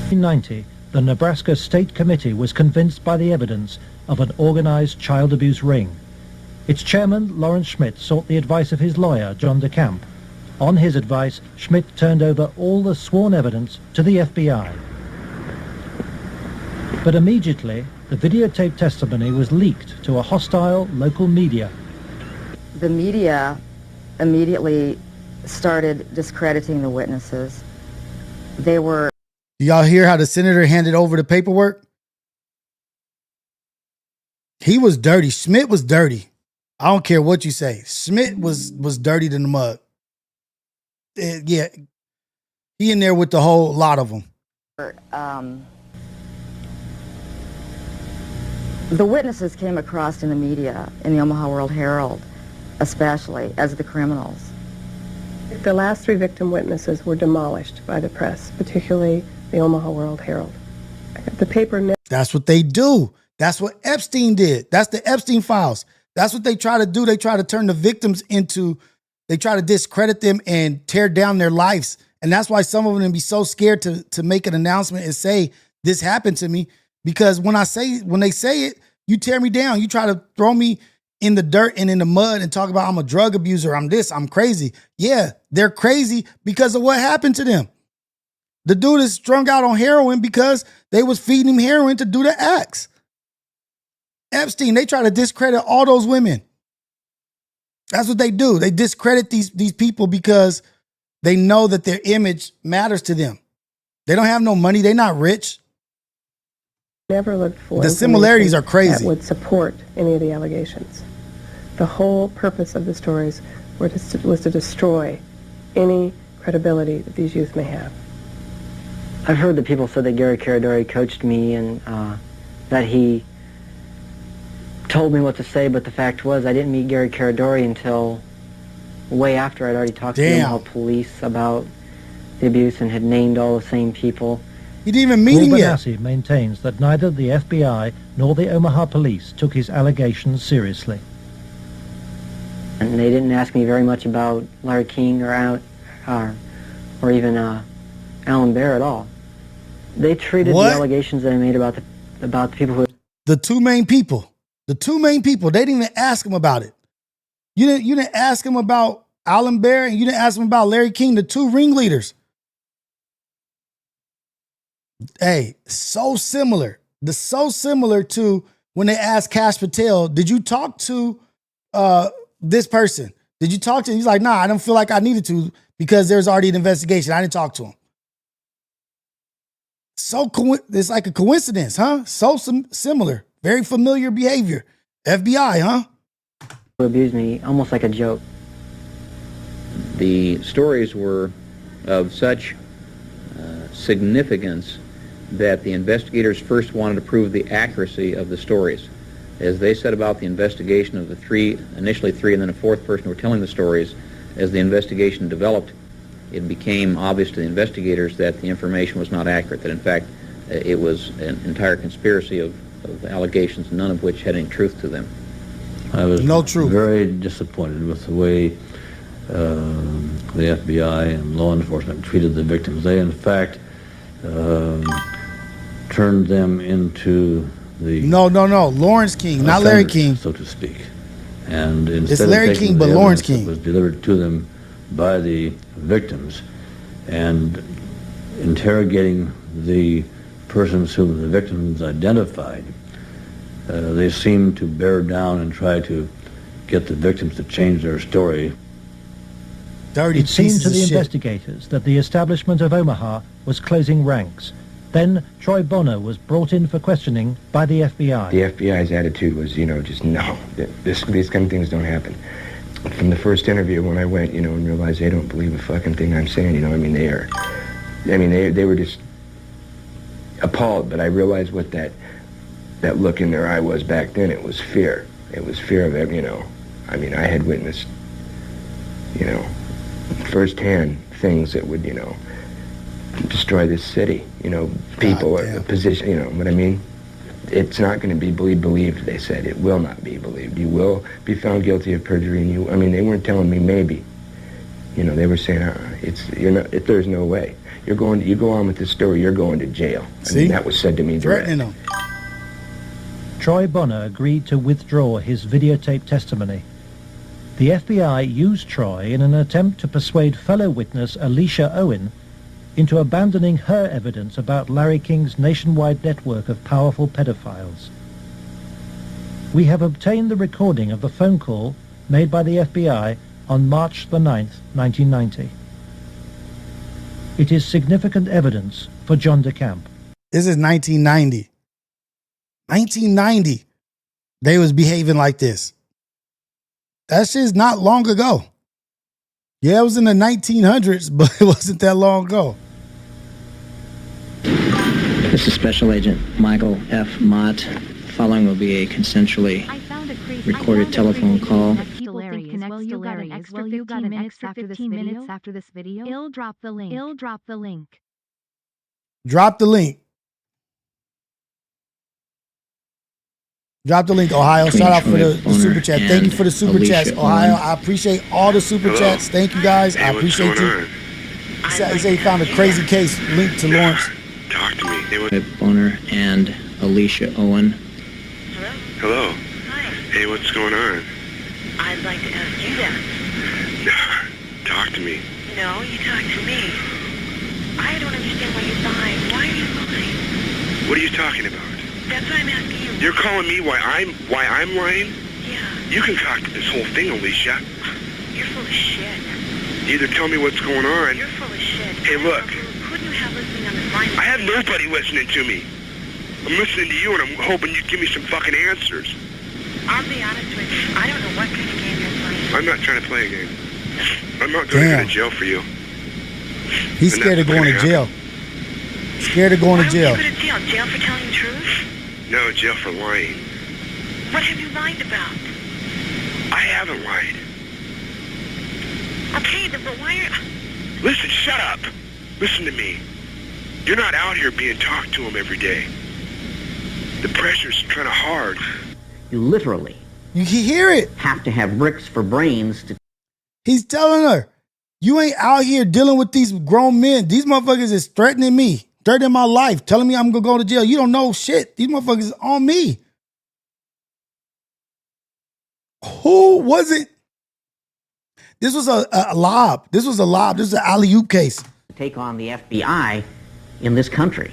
In 1990, the Nebraska State Committee was convinced by the evidence of an organized child abuse ring. Its chairman, Lawrence Schmidt, sought the advice of his lawyer, John DeCamp. On his advice, Schmidt turned over all the sworn evidence to the FBI. But immediately, the videotape testimony was leaked to a hostile local media. The media immediately started discrediting the witnesses. They were... Do y'all hear how the senator handed over the paperwork? He was dirty. Schmidt was dirty. I don't care what you say. Schmidt was dirty than the mug. Yeah, he in there with the whole lot of them. The witnesses came across in the media, in the Omaha World Herald, especially, as the criminals. The last 3 victim witnesses were demolished by the press, particularly the Omaha World Herald. The paper... That's what they do. That's what Epstein did. That's the Epstein files. That's what they try to do. They try to turn the victims into, they try to discredit them and tear down their lives. And that's why some of them be so scared to make an announcement and say, this happened to me. Because when they say it, you tear me down. You try to throw me in the dirt and in the mud and talk about I'm a drug abuser, I'm this, I'm crazy. Yeah, they're crazy because of what happened to them. The dude is strung out on heroin because they was feeding him heroin to do the acts. Epstein, they try to discredit all those women. That's what they do. They discredit these people because they know that their image matters to them. They don't have no money. They're not rich. Never looked for the similarities are crazy. That would support any of the allegations. The whole purpose of the stories was to destroy any credibility that these youth may have. I've heard that people said that Gary Caradori coached me and that he told me what to say, but the fact was I didn't meet Gary Caradori until way after I'd already talked to the Omaha police about the abuse and had named all the same people. You didn't even meet him yet. Benassi maintains that neither the FBI nor the Omaha police took his allegations seriously. And they didn't ask me very much about Larry King or even Alan Baer at all. They treated the allegations that I made about the people who... The two main people, they didn't even ask him about it. You didn't ask him about Alan Baer and you didn't ask him about Larry King, the 2 ringleaders. Hey, so similar. So similar to when they asked Kash Patel, did you talk to this person? Did you talk to him? He's like, nah, I don't feel like I needed to because there's already an investigation. I didn't talk to him. It's like a coincidence, huh? So similar. Very familiar behavior. FBI, huh? Who abused me almost like a joke. The stories were of such significance that the investigators first wanted to prove the accuracy of the stories. As they set about the investigation of the initially three and then a 4th person who were telling the stories, as the investigation developed, it became obvious to the investigators that the information was not accurate, that in fact it was an entire conspiracy of allegations, none of which had any truth to them. I was very disappointed with the way the FBI and law enforcement treated the victims. They, in fact, turned them into the... No, Lawrence King, not Larry King. So to speak. And instead it's Larry of King, but Lawrence King was delivered to them by the victims and interrogating the persons whom the victims identified, they seemed to bear down and try to get the victims to change their story. It seemed to the investigators that the establishment of Omaha was closing ranks. Then Troy Bonner was brought in for questioning by the FBI. The FBI's attitude was, just no, these kind of things don't happen. From the first interview when I went, and realized they don't believe a fucking thing I'm saying, they were just appalled, but I realized what that look in their eye was back then. It was fear. It was fear of it, I had witnessed, firsthand things that would, destroy this city, people, position, what I mean? It's not going to be believed, they said. It will not be believed. You will be found guilty of perjury, and they weren't telling me maybe. They were saying, there's no way. You go on with this story, you're going to jail. That was said to me threatening them. Troy Bonner agreed to withdraw his videotape testimony. The FBI used Troy in an attempt to persuade fellow witness Alicia Owen into abandoning her evidence about Larry King's nationwide network of powerful pedophiles. We have obtained the recording of the phone call made by the FBI on March the 9th, 1990. It is significant evidence for John DeCamp. This is 1990. 1990. They was behaving like this. That shit's not long ago. Yeah, it was in the 1900s, but it wasn't that long ago. This is Special Agent Michael F. Mott following will be a consensually recorded telephone call. You got an extra 15 minutes after this video? I'll drop the link. Drop the link. Drop the link, Ohio. Shout out for the super chat. Thank you for the super chats, Ohio. I appreciate all the super chats. Thank you guys. I appreciate you. He said he found a crazy case linked to Lawrence. Talk to me. Boner and Alicia Owen. Hello. Hi. Hey, what's going on? I'd like to ask you that. Talk to me. No, you talk to me. I don't understand why you're lying. Why are you lying? What are you talking about? That's what I'm asking you. You're calling me why I'm lying? Yeah. You concocted this whole thing, Alicia. You're full of shit. Either tell me what's going on. You're full of shit. Hey, look. Who do you have listening on this line? I have nobody listening to me. I'm listening to you, and I'm hoping you'd give me some fucking answers. I'll be honest with you. I don't know what kind of game you're playing. I'm not trying to play a game. I'm not going to go to jail for you. He's scared of going to jail. Scared of going to jail. Why would you go to jail? Jail for telling the truth? No, jail for lying. What have you lied about? I haven't lied. Okay, but why are... Listen, shut up. Listen to me. You're not out here being talked to him every day. The pressure's kind of hard. You literally... You can hear it. ...have to have bricks for brains to... He's telling her, you ain't out here dealing with these grown men. These motherfuckers is threatening me. Threatening my life, telling me I'm gonna go to jail. You don't know shit. These motherfuckers is on me. Who was it? This was a lob. This was a lob. This is an alley-oop case. ...take on the FBI in this country.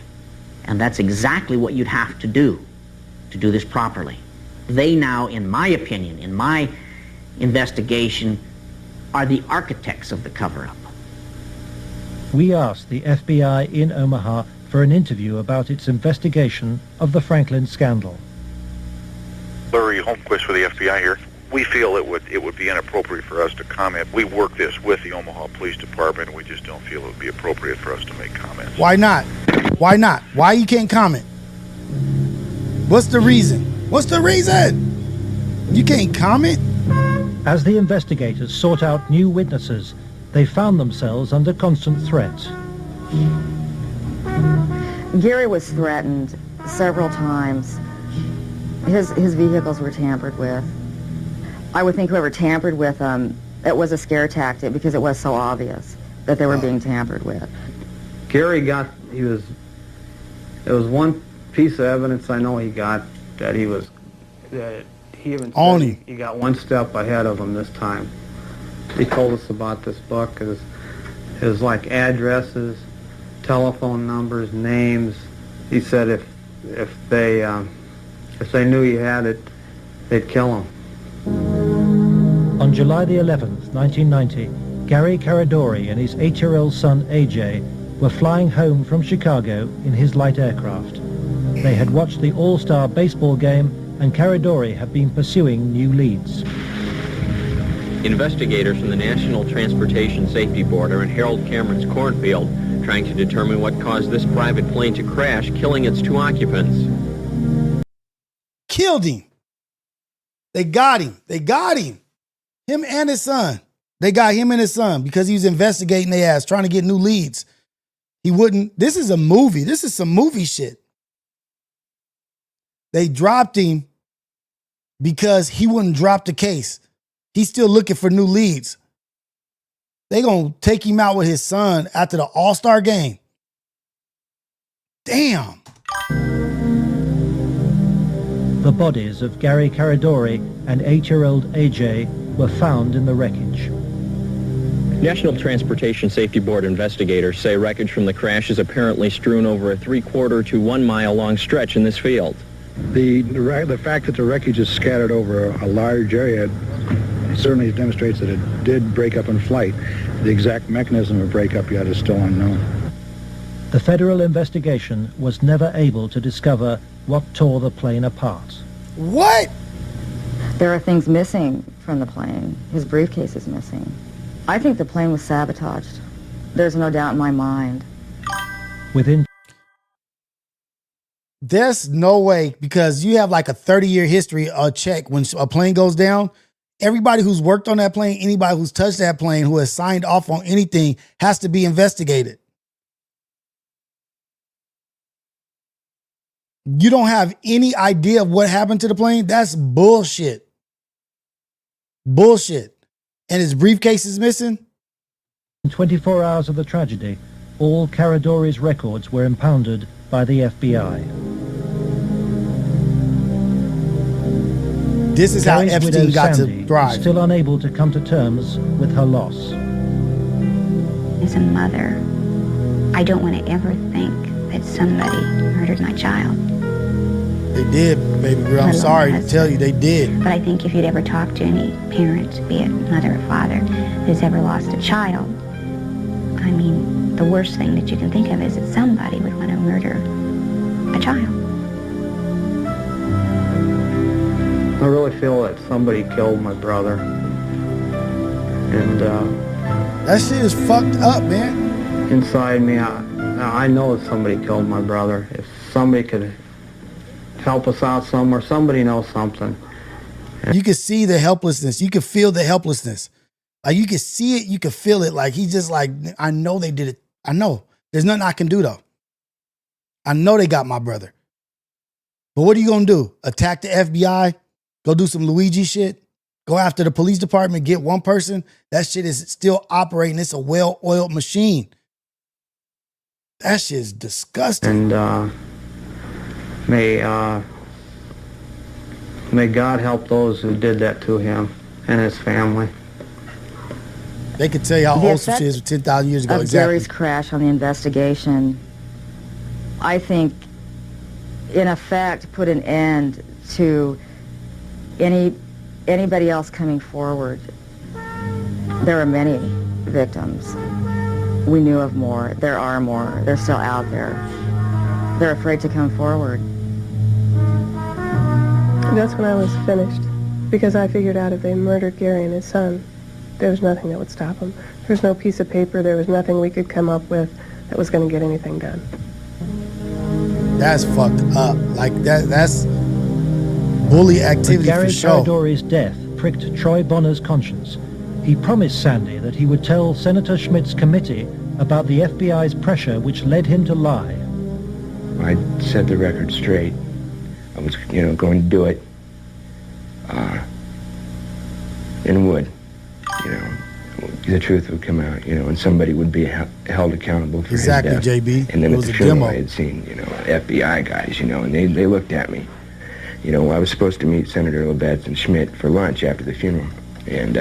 And that's exactly what you'd have to do this properly. They now, in my opinion, in my investigation, are the architects of the cover-up. We asked the FBI in Omaha for an interview about its investigation of the Franklin scandal. Larry Holmquist for the FBI here. We feel it would be inappropriate for us to comment. We work this with the Omaha Police Department, and we just don't feel it would be appropriate for us to make comments. Why not? Why not? Why you can't comment? What's the reason? What's the reason? You can't comment? As the investigators sought out new witnesses, they found themselves under constant threat. Gary was threatened several times. His vehicles were tampered with. I would think whoever tampered with them, it was a scare tactic because it was so obvious that they were being tampered with. Gary there was one piece of evidence I know he got that he even said he got one step ahead of him this time. He told us about this book, his like addresses, telephone numbers, names. He said if they knew he had it, they'd kill him. On July the 11th, 1990, Gary Caradori and his 8-year-old son AJ were flying home from Chicago in his light aircraft. They had watched the All-Star baseball game, and Caradori had been pursuing new leads. Investigators from the National Transportation Safety Board are in Harold Cameron's cornfield trying to determine what caused this private plane to crash, killing its 2 occupants. Killed him. They got him. They got him. Him and his son. They got him and his son because he was investigating their ass, trying to get new leads. He wouldn't. This is a movie. This is some movie shit. They dropped him because he wouldn't drop the case. He's still looking for new leads. They gonna take him out with his son after the All-Star game. Damn. The bodies of Gary Caradori and 8-year-old AJ were found in the wreckage. National Transportation Safety Board investigators say wreckage from the crash is apparently strewn over a 3/4 to 1 mile long stretch in this field. The fact that the wreckage is scattered over a large area certainly demonstrates that it did break up in flight. The exact mechanism of breakup yet is still unknown. The federal investigation was never able to discover what tore the plane apart. What? There are things missing from the plane. His briefcase is missing. I think the plane was sabotaged. There's no doubt in my mind. Within There's no way, because you have like a 30-year history check when a plane goes down. Everybody who's worked on that plane, anybody who's touched that plane, who has signed off on anything, has to be investigated. You don't have any idea of what happened to the plane? That's bullshit. Bullshit. And his briefcase is missing? In 24 hours of the tragedy, all Caradori's records were impounded by the FBI. This is how Carrie's Epstein widow, got Sandy, to thrive. is still unable to come to terms with her loss. As a mother, I don't want to ever think that somebody murdered my child. They did, baby girl. I'm sorry to tell you, they did. But I think if you'd ever talk to any parent, be it mother or father, who's ever lost a child, I mean, the worst thing that you can think of is that somebody would want to murder a child. I really feel that somebody killed my brother. And that shit is fucked up, man. Inside me, I know that somebody killed my brother. If somebody could help us out somewhere, somebody knows something. You can see the helplessness. You can feel the helplessness. Like, you can see it, you can feel it. Like, he's just like, I know they did it. I know. There's nothing I can do, though. I know they got my brother. But what are you going to do? Attack the FBI? Go do some Luigi shit? Go after the police department, get one person? That shit is still operating. It's a well-oiled machine. That shit is disgusting. And may God help those who did that to him and his family. They could tell you how old some shit is 10,000 years ago. Of Exactly. Gary's crash on the investigation, I think, in effect, put an end to anybody else coming forward. There are many victims. We knew of more. There are more. They're still out there. They're afraid to come forward. That's when I was finished, because I figured out if they murdered Gary and his son, there was nothing that would stop them. There was no piece of paper. There was nothing we could come up with that was going to get anything done. That's fucked up. Like, that's bully activity Gary for sure. Caradori's death pricked Troy Bonner's conscience. He promised Sandy that he would tell Senator Schmidt's committee about the FBI's pressure which led him to lie. I set the record straight. I was, going to do it. And would. The truth would come out, and somebody would be held accountable for his death. Exactly, JB. And then It at was the a funeral, demo. I had seen, FBI guys, and they looked at me. I was supposed to meet Senator Labetz and Schmidt for lunch after the funeral. And,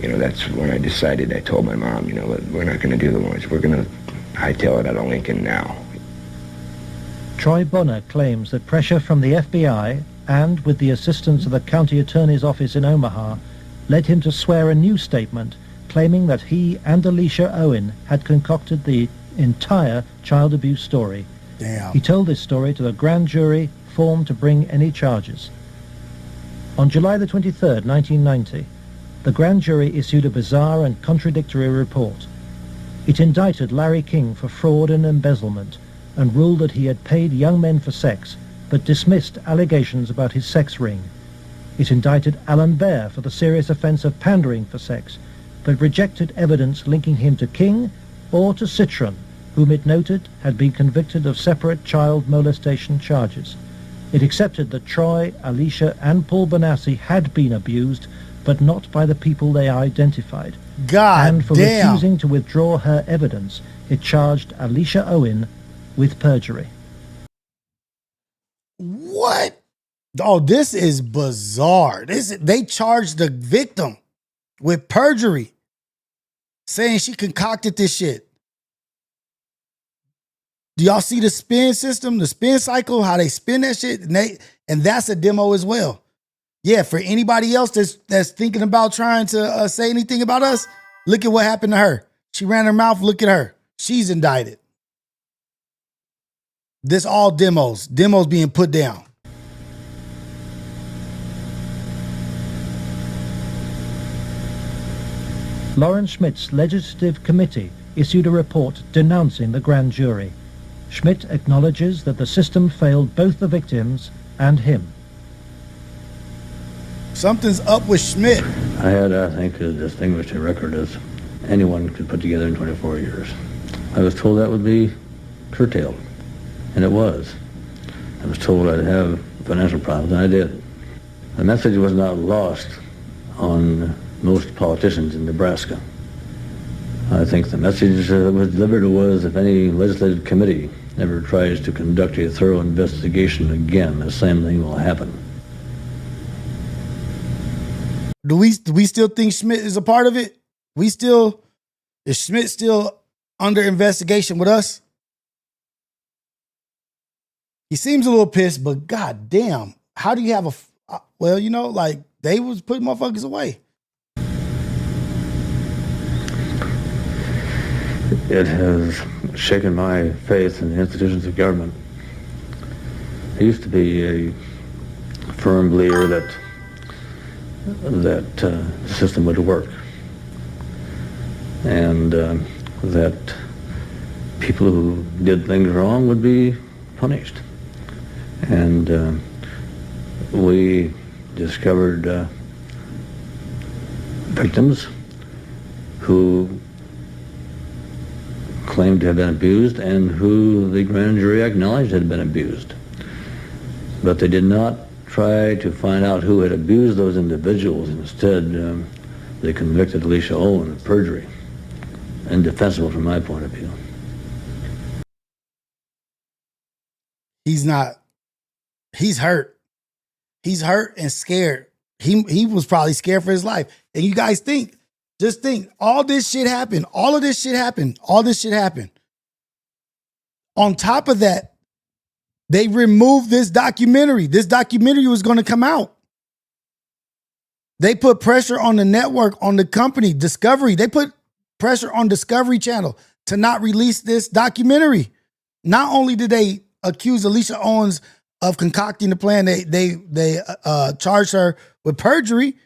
that's when I decided, I told my mom, we're not going to do the lunch. We're going to hightail it out of Lincoln now. Troy Bonner claims that pressure from the FBI and with the assistance of the county attorney's office in Omaha led him to swear a new statement claiming that he and Alicia Owen had concocted the entire child abuse story. Damn. He told this story to the grand jury formed to bring any charges. On July the 23rd, 1990, the grand jury issued a bizarre and contradictory report. It indicted Larry King for fraud and embezzlement and ruled that he had paid young men for sex, but dismissed allegations about his sex ring. It indicted Alan Baer for the serious offense of pandering for sex, but rejected evidence linking him to King or to Citron, whom it noted had been convicted of separate child molestation charges. It accepted that Troy, Alicia, and Paul Bonassi had been abused, but not by the people they identified. God and for damn. refusing to withdraw her evidence, it charged Alicia Owen with perjury. What? Oh, this is bizarre. They charged the victim with perjury, saying she concocted this shit. Do y'all see the spin system, the spin cycle, how they spin that shit? And that's a demo as well. Yeah, for anybody else that's thinking about trying to say anything about us, look at what happened to her. She ran her mouth, look at her. She's indicted. This all demos being put down. Lawrence Schmidt's legislative committee issued a report denouncing the grand jury. Schmidt acknowledges that the system failed both the victims and him. Something's up with Schmidt. I had, I think, as distinguished a record as anyone could put together in 24 years. I was told that would be curtailed, and it was. I was told I'd have financial problems, and I did. The message was not lost on most politicians in Nebraska. I think the message that was delivered was, if any legislative committee ever tries to conduct a thorough investigation again, the same thing will happen. Do we still think Schmidt is a part of it? Is Schmidt still under investigation with us? He seems a little pissed, but god damn, how do you have well, you know, like they was putting motherfuckers away. It has shaken my faith in the institutions of government. I used to be a firm believer that the system would work, and that people who did things wrong would be punished. And we discovered victims who claimed to have been abused and who the grand jury acknowledged had been abused. But they did not try to find out who had abused those individuals. Instead, they convicted Alicia Owen of perjury. Indefensible from my point of view. He's not. He's hurt. He's hurt and scared. He was probably scared for his life. And you guys just think, all this shit happened. All of this shit happened. All this shit happened. On top of that, they removed this documentary. This documentary was going to come out. They put pressure on the network, on the company, Discovery. They put pressure on Discovery Channel to not release this documentary. Not only did they accuse Alicia Owens of concocting the plan, they charged her with perjury.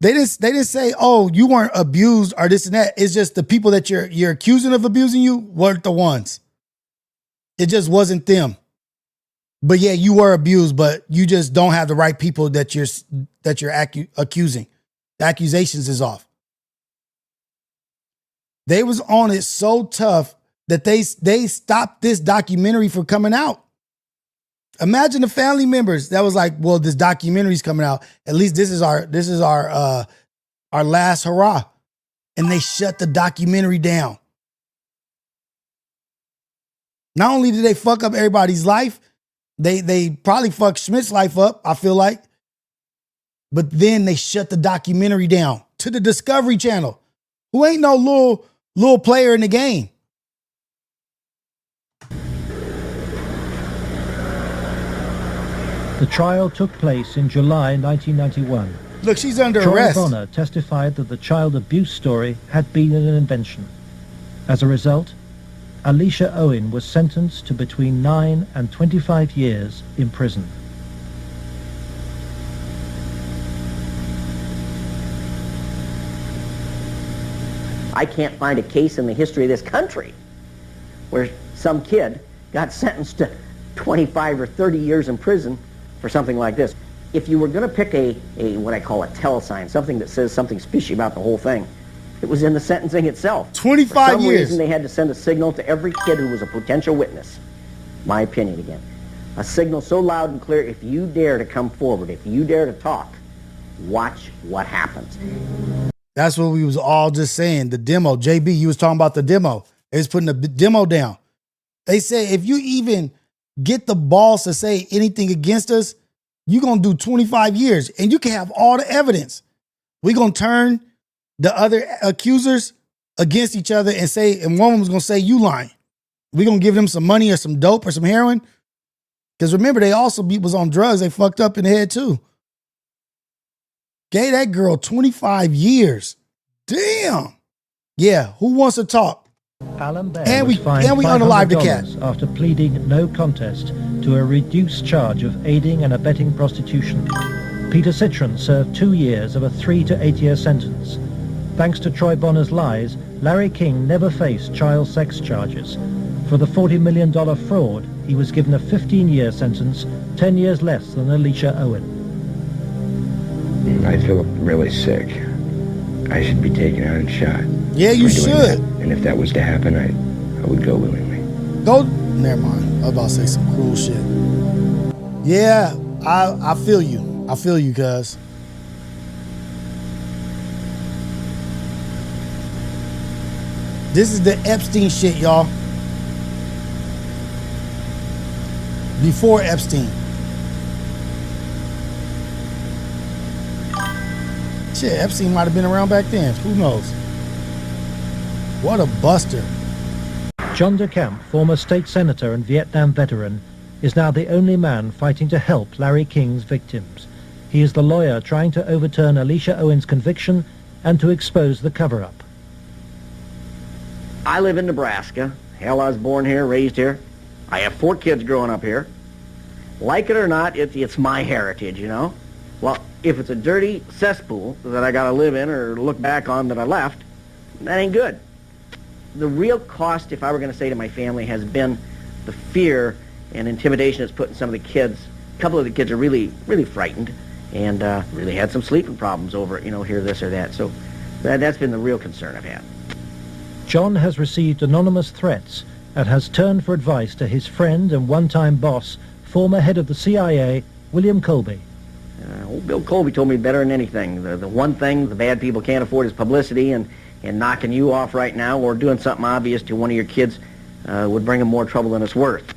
They didn't say, oh, you weren't abused or this and that. It's just the people that you're accusing of abusing you weren't the ones. It just wasn't them. But yeah, you were abused, but you just don't have the right people that you're accusing. The accusations is off. They was on it so tough that they stopped this documentary from coming out. Imagine the family members that was like, well, this documentary's coming out. At least this is our last hurrah. And they shut the documentary down. Not only did they fuck up everybody's life, they probably fucked Schmidt's life up, I feel like. But then they shut the documentary down to the Discovery Channel, who ain't no little player in the game. The trial took place in July 1991. Look, she's under Troy arrest. Bonner testified that the child abuse story had been an invention. As a result, Alicia Owen was sentenced to between 9 and 25 years in prison. I can't find a case in the history of this country where some kid got sentenced to 25 or 30 years in prison for something like this. If you were going to pick a what I call a telesign, something that says something fishy about the whole thing, it was in the sentencing itself. 25 years. For some years. reason, they had to send a signal to every kid who was a potential witness. My opinion again. A signal so loud and clear, if you dare to come forward, if you dare to talk, watch what happens. That's what we was all just saying. The demo. JB, you was talking about the demo. They was putting the demo down. They said, if you even get the balls to say anything against us, you're going to do 25 years. And you can have all the evidence. We're going to turn the other accusers against each other and one of them was going to say, you lying. We're going to give them some money or some dope or some heroin. Because remember, they also was on drugs. They fucked up in the head too. Gave that girl 25 years. Damn. Yeah, who wants to talk? Alan Baer And we was fined unalived the cat. $500 after pleading no contest to a reduced charge of aiding and abetting prostitution. Peter Citron served 2 years of a 3 to 8 year sentence. Thanks to Troy Bonner's lies, Larry King never faced child sex charges. For the $40 million fraud, he was given a 15-year sentence, 10 years less than Alicia Owen. I feel really sick. I should be taken out and shot. Yeah, you for doing should. that. And if that was to happen, I would go willingly. Go. Never mind. I was about to say some cruel shit. Yeah, I feel you. I feel you, cuz. This is the Epstein shit, y'all. Before Epstein. Shit, Epstein might have been around back then. Who knows? What a buster. John DeCamp, former state senator and Vietnam veteran, is now the only man fighting to help Larry King's victims. He is the lawyer trying to overturn Alicia Owen's conviction and to expose the cover-up. I live in Nebraska. Hell, I was born here, raised here. I have 4 kids growing up here. Like it or not, it's my heritage, you know? Well, if it's a dirty cesspool that I gotta live in or look back on that I left, that ain't good. The real cost, if I were gonna say to my family, has been the fear and intimidation it's put in some of the kids. A couple of the kids are really, really frightened and really had some sleeping problems over it, you know, hear this or that. So that's been the real concern I've had. John has received anonymous threats and has turned for advice to his friend and one-time boss, former head of the CIA, William Colby. Old Bill Colby told me better than anything. The one thing the bad people can't afford is publicity, and knocking you off right now or doing something obvious to one of your kids would bring them more trouble than it's worth.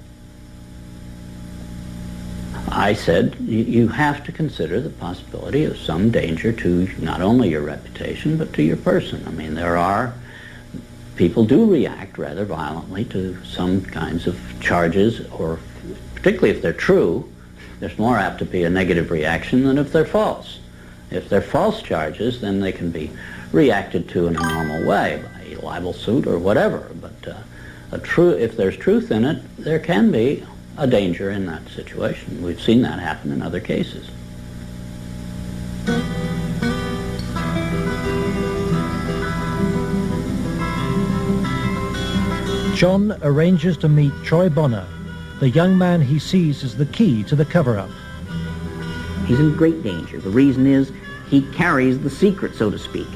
I said, you have to consider the possibility of some danger to not only your reputation, but to your person. I mean, people do react rather violently to some kinds of charges, or particularly if they're true, there's more apt to be a negative reaction than if they're false. If they're false charges, then they can be reacted to in a normal way, by a libel suit or whatever. But if there's truth in it, there can be a danger in that situation. We've seen that happen in other cases. John arranges to meet Troy Bonner, the young man he sees as the key to the cover-up. He's in great danger. The reason is he carries the secret, so to speak.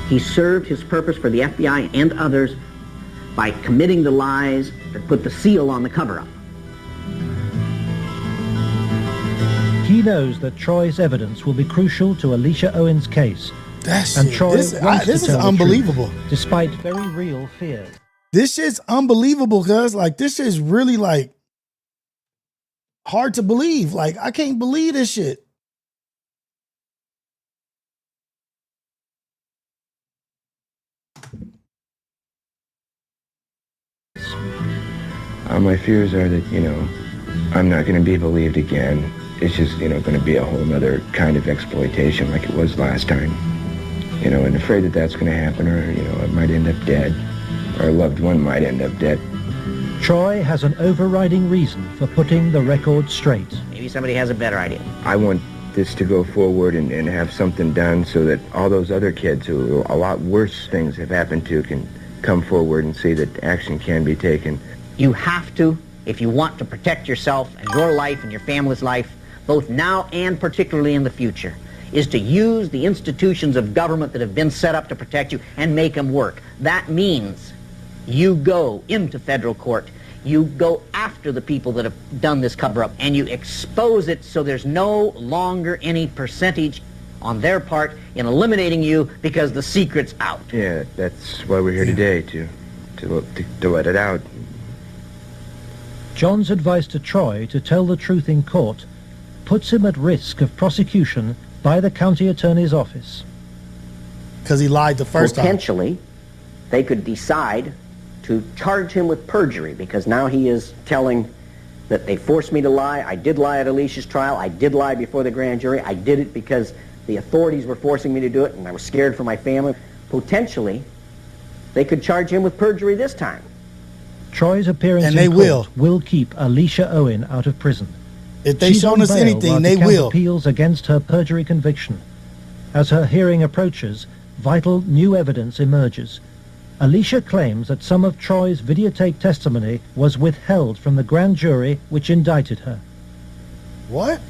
He served his purpose for the FBI and others by committing the lies that put the seal on the cover-up. He knows that Troy's evidence will be crucial to Alicia Owen's case. And Troy This wants to is tell the unbelievable. truth, despite very real fear. This shit's unbelievable, cuz like this is really like hard to believe. Like I can't believe this shit. My fears are that, I'm not going to be believed again. It's just, going to be a whole other kind of exploitation like it was last time. And afraid that that's going to happen, or, I might end up dead, or a loved one might end up dead. Troy has an overriding reason for putting the record straight. Maybe somebody has a better idea. I want this to go forward and have something done so that all those other kids who a lot worse things have happened to can come forward and see that action can be taken. You have to, if you want to protect yourself and your life and your family's life, both now and particularly in the future, is to use the institutions of government that have been set up to protect you and make them work. That means you go into federal court, you go after the people that have done this cover-up, and you expose it so there's no longer any percentage on their part in eliminating you because the secret's out. Yeah, that's why we're here today, to let it out. John's advice to Troy to tell the truth in court puts him at risk of prosecution by the county attorney's office. Because he lied the first time. Potentially, they could decide to charge him with perjury, because now he is telling that they forced me to lie. I did lie at Alicia's trial. I did lie before the grand jury. I did it because the authorities were forcing me to do it, and I was scared for my family. Potentially, they could charge him with perjury this time. Troy's appearance in court will keep Alicia Owen out of prison. If they've shown us anything, they will. Appeals against her perjury conviction. As her hearing approaches, vital new evidence emerges. Alicia claims that some of Troy's videotaped testimony was withheld from the grand jury which indicted her. What?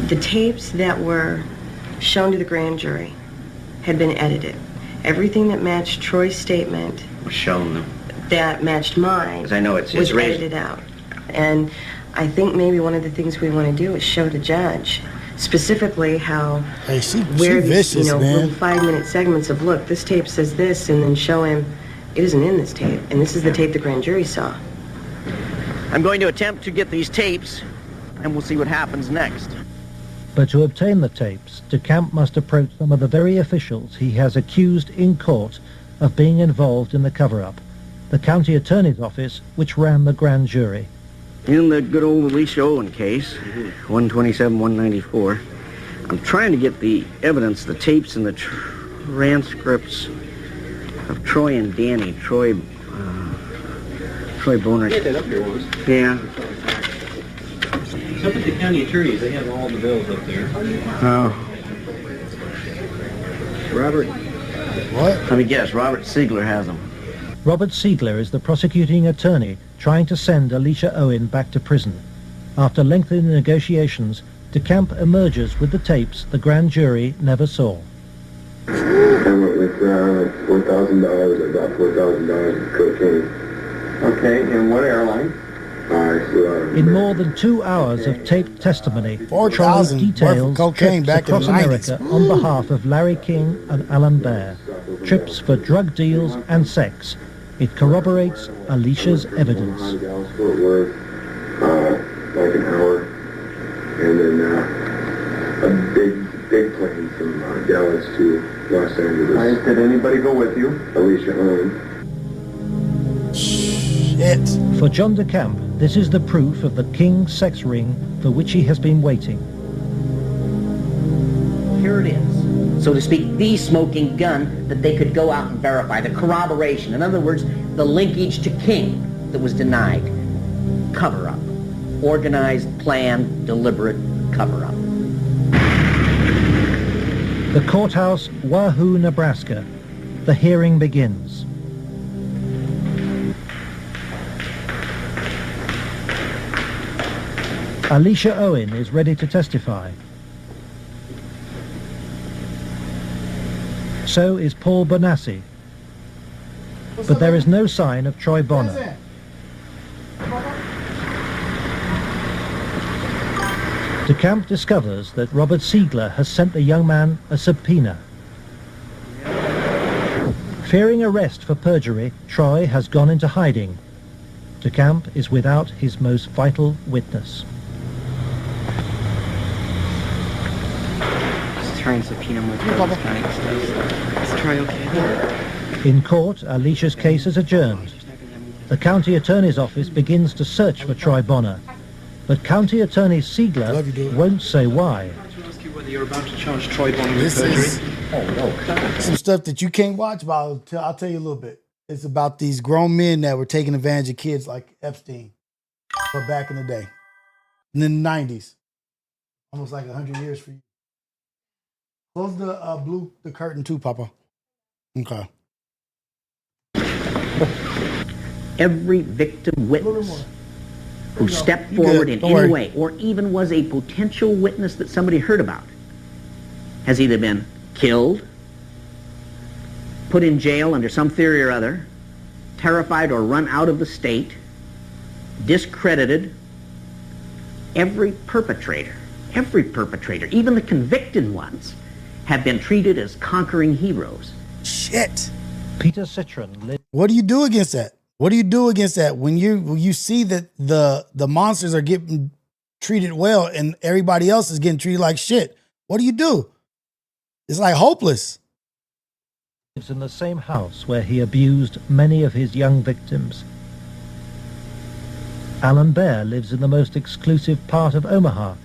The tapes that were shown to the grand jury had been edited. Everything that matched Troy's statement Was shown them. that matched mine Because I know it's was raised. edited out. And I think maybe one of the things we want to do is show the judge specifically how where these, vicious, man. little 5-minute segments of, look, this tape says this, and then show him it isn't in this tape, and this is the tape the grand jury saw. I'm going to attempt to get these tapes, and we'll see what happens next. But to obtain the tapes, DeCamp must approach some of the very officials he has accused in court of being involved in the cover-up, the county attorney's office which ran the grand jury. In the good old Alicia Owen case, 127-194, I'm trying to get the evidence, the tapes and the transcripts of Troy and Danny. Troy Boner. He had that up here once. Yeah. It's up at the county attorneys. They have all the bills up there. Oh. Robert. What? Let me guess, Robert Siegler has them. Robert Siegler is the prosecuting attorney trying to send Alicia Owen back to prison. After lengthy negotiations, DeCamp emerges with the tapes the grand jury never saw. I went with $4,000, about $4,000 of cocaine. Okay, and what airline? In more than 2 hours of taped testimony, Troy 4,000 details cocaine trips back in across the 90s. America on behalf of Larry King and Alan Baer. Trips for drug deals and sex. It corroborates Alicia's evidence. Dallas, Fort Worth, like an hour, and then a big plane from Dallas to Los Angeles. Did anybody go with you? Alicia Owen. Shit. For John DeCamp, this is the proof of the King sex ring for which he has been waiting. Here it is. So to speak, the smoking gun that they could go out and verify, the corroboration. In other words, the linkage to King that was denied. Cover-up. Organized, planned, deliberate cover-up. The courthouse, Wahoo, Nebraska. The hearing begins. Alicia Owen is ready to testify. So is Paul Bonassi. But there is no sign of Troy Bonner. DeCamp discovers that Robert Siegler has sent the young man a subpoena. Fearing arrest for perjury, Troy has gone into hiding. DeCamp is without his most vital witness. Try and subpoena him with Douglas County stuff. Is Troy okay? In court, Alicia's case is adjourned. The county attorney's office begins to search for Troy Bonner, but County Attorney Siegler won't say why. Whether you're about to charge Troy Bonner with This is perjury? some stuff that you can't watch, but I'll tell you a little bit. It's about these grown men that were taking advantage of kids like Epstein, but back in the day, in the 90s, almost like 100 years for you. Close the curtain too, Papa. Okay. Every victim witness who stepped forward in any way, or even was a potential witness that somebody heard about, has either been killed, put in jail under some theory or other, terrified or run out of the state, discredited. Every perpetrator, even the convicted ones, have been treated as conquering heroes. Shit. Peter Citron. What do you do against that? What do you do against that when you see that the monsters are getting treated well and everybody else is getting treated like shit? What do you do? It's like hopeless. Lives in the same house where he abused many of his young victims. Alan Baer lives in the most exclusive part of Omaha.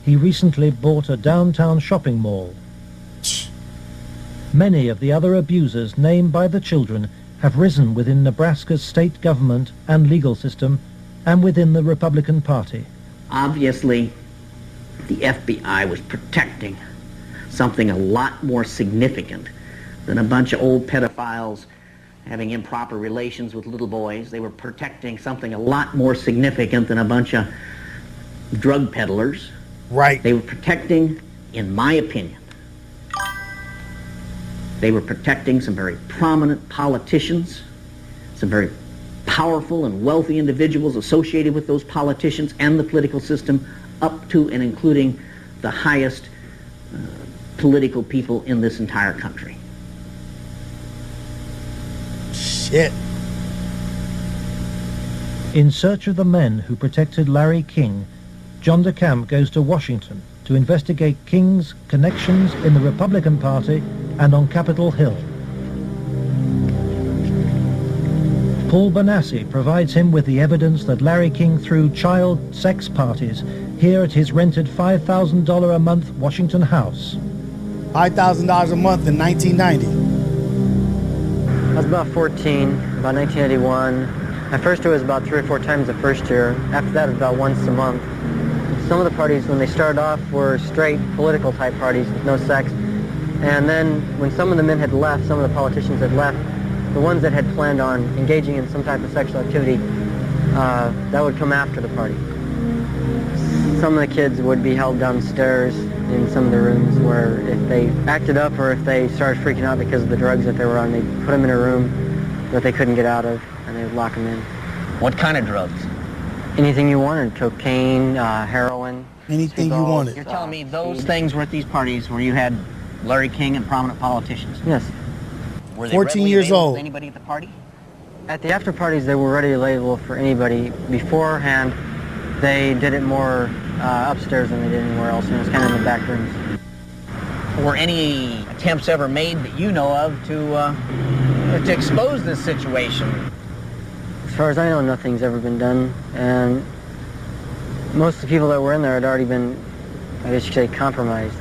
He recently bought a downtown shopping mall. Many of the other abusers named by the children have risen within Nebraska's state government and legal system and within the Republican Party. Obviously, the FBI was protecting something a lot more significant than a bunch of old pedophiles having improper relations with little boys. They were protecting something a lot more significant than a bunch of drug peddlers. Right. They were protecting, in my opinion, they were protecting some very prominent politicians, some very powerful and wealthy individuals associated with those politicians and the political system, up to and including the highest political people in this entire country. Shit. In search of the men who protected Larry King, John DeCamp goes to Washington to investigate King's connections in the Republican Party and on Capitol Hill. Paul Bonassi provides him with the evidence that Larry King threw child sex parties here at his rented $5,000 a month Washington house. $5,000 a month in 1990. I was about 14, about 1981. At first it was about 3 or 4 times the first year. After that it was about once a month. Some of the parties, when they started off, were straight political type parties with no sex. And then when some of the men had left, some of the politicians had left, the ones that had planned on engaging in some type of sexual activity, that would come after the party. Some of the kids would be held downstairs in some of the rooms where if they acted up or if they started freaking out because of the drugs that they were on, they'd put them in a room that they couldn't get out of, and they would lock them in. What kind of drugs? Anything you wanted, cocaine, heroin. Anything you wanted. You're telling me those things were at these parties where you had Larry King and prominent politicians? Yes. Were they 14 years available old. to anybody at the party? At the after parties, they were readily available for anybody. Beforehand, they did it more upstairs than they did anywhere else, and it was kind of in the back rooms. Were any attempts ever made that you know of to expose this situation? As far as I know, nothing's ever been done, and most of the people that were in there had already been, I guess you could say, compromised.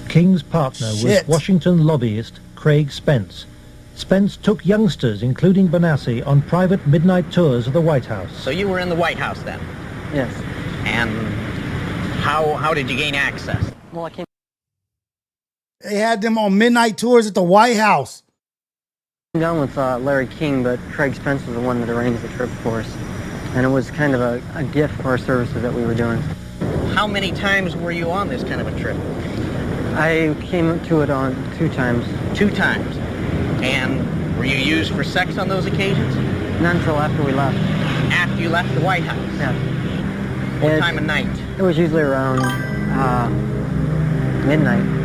King's partner was Washington lobbyist Craig Spence. Spence took youngsters, including Bonassi, on private midnight tours of the White House. So you were in the White House then? Yes. And how did you gain access? Well, I came. They had them on midnight tours at the White House. Down with Larry King, but Craig Spence was the one that arranged the trip for us. And it was kind of a gift for our services that we were doing. How many times were you on this kind of a trip? I came to it on 2 times. 2 times. And were you used for sex on those occasions? Not until after we left. After you left the White House? Yeah. What time of night? It was usually around midnight.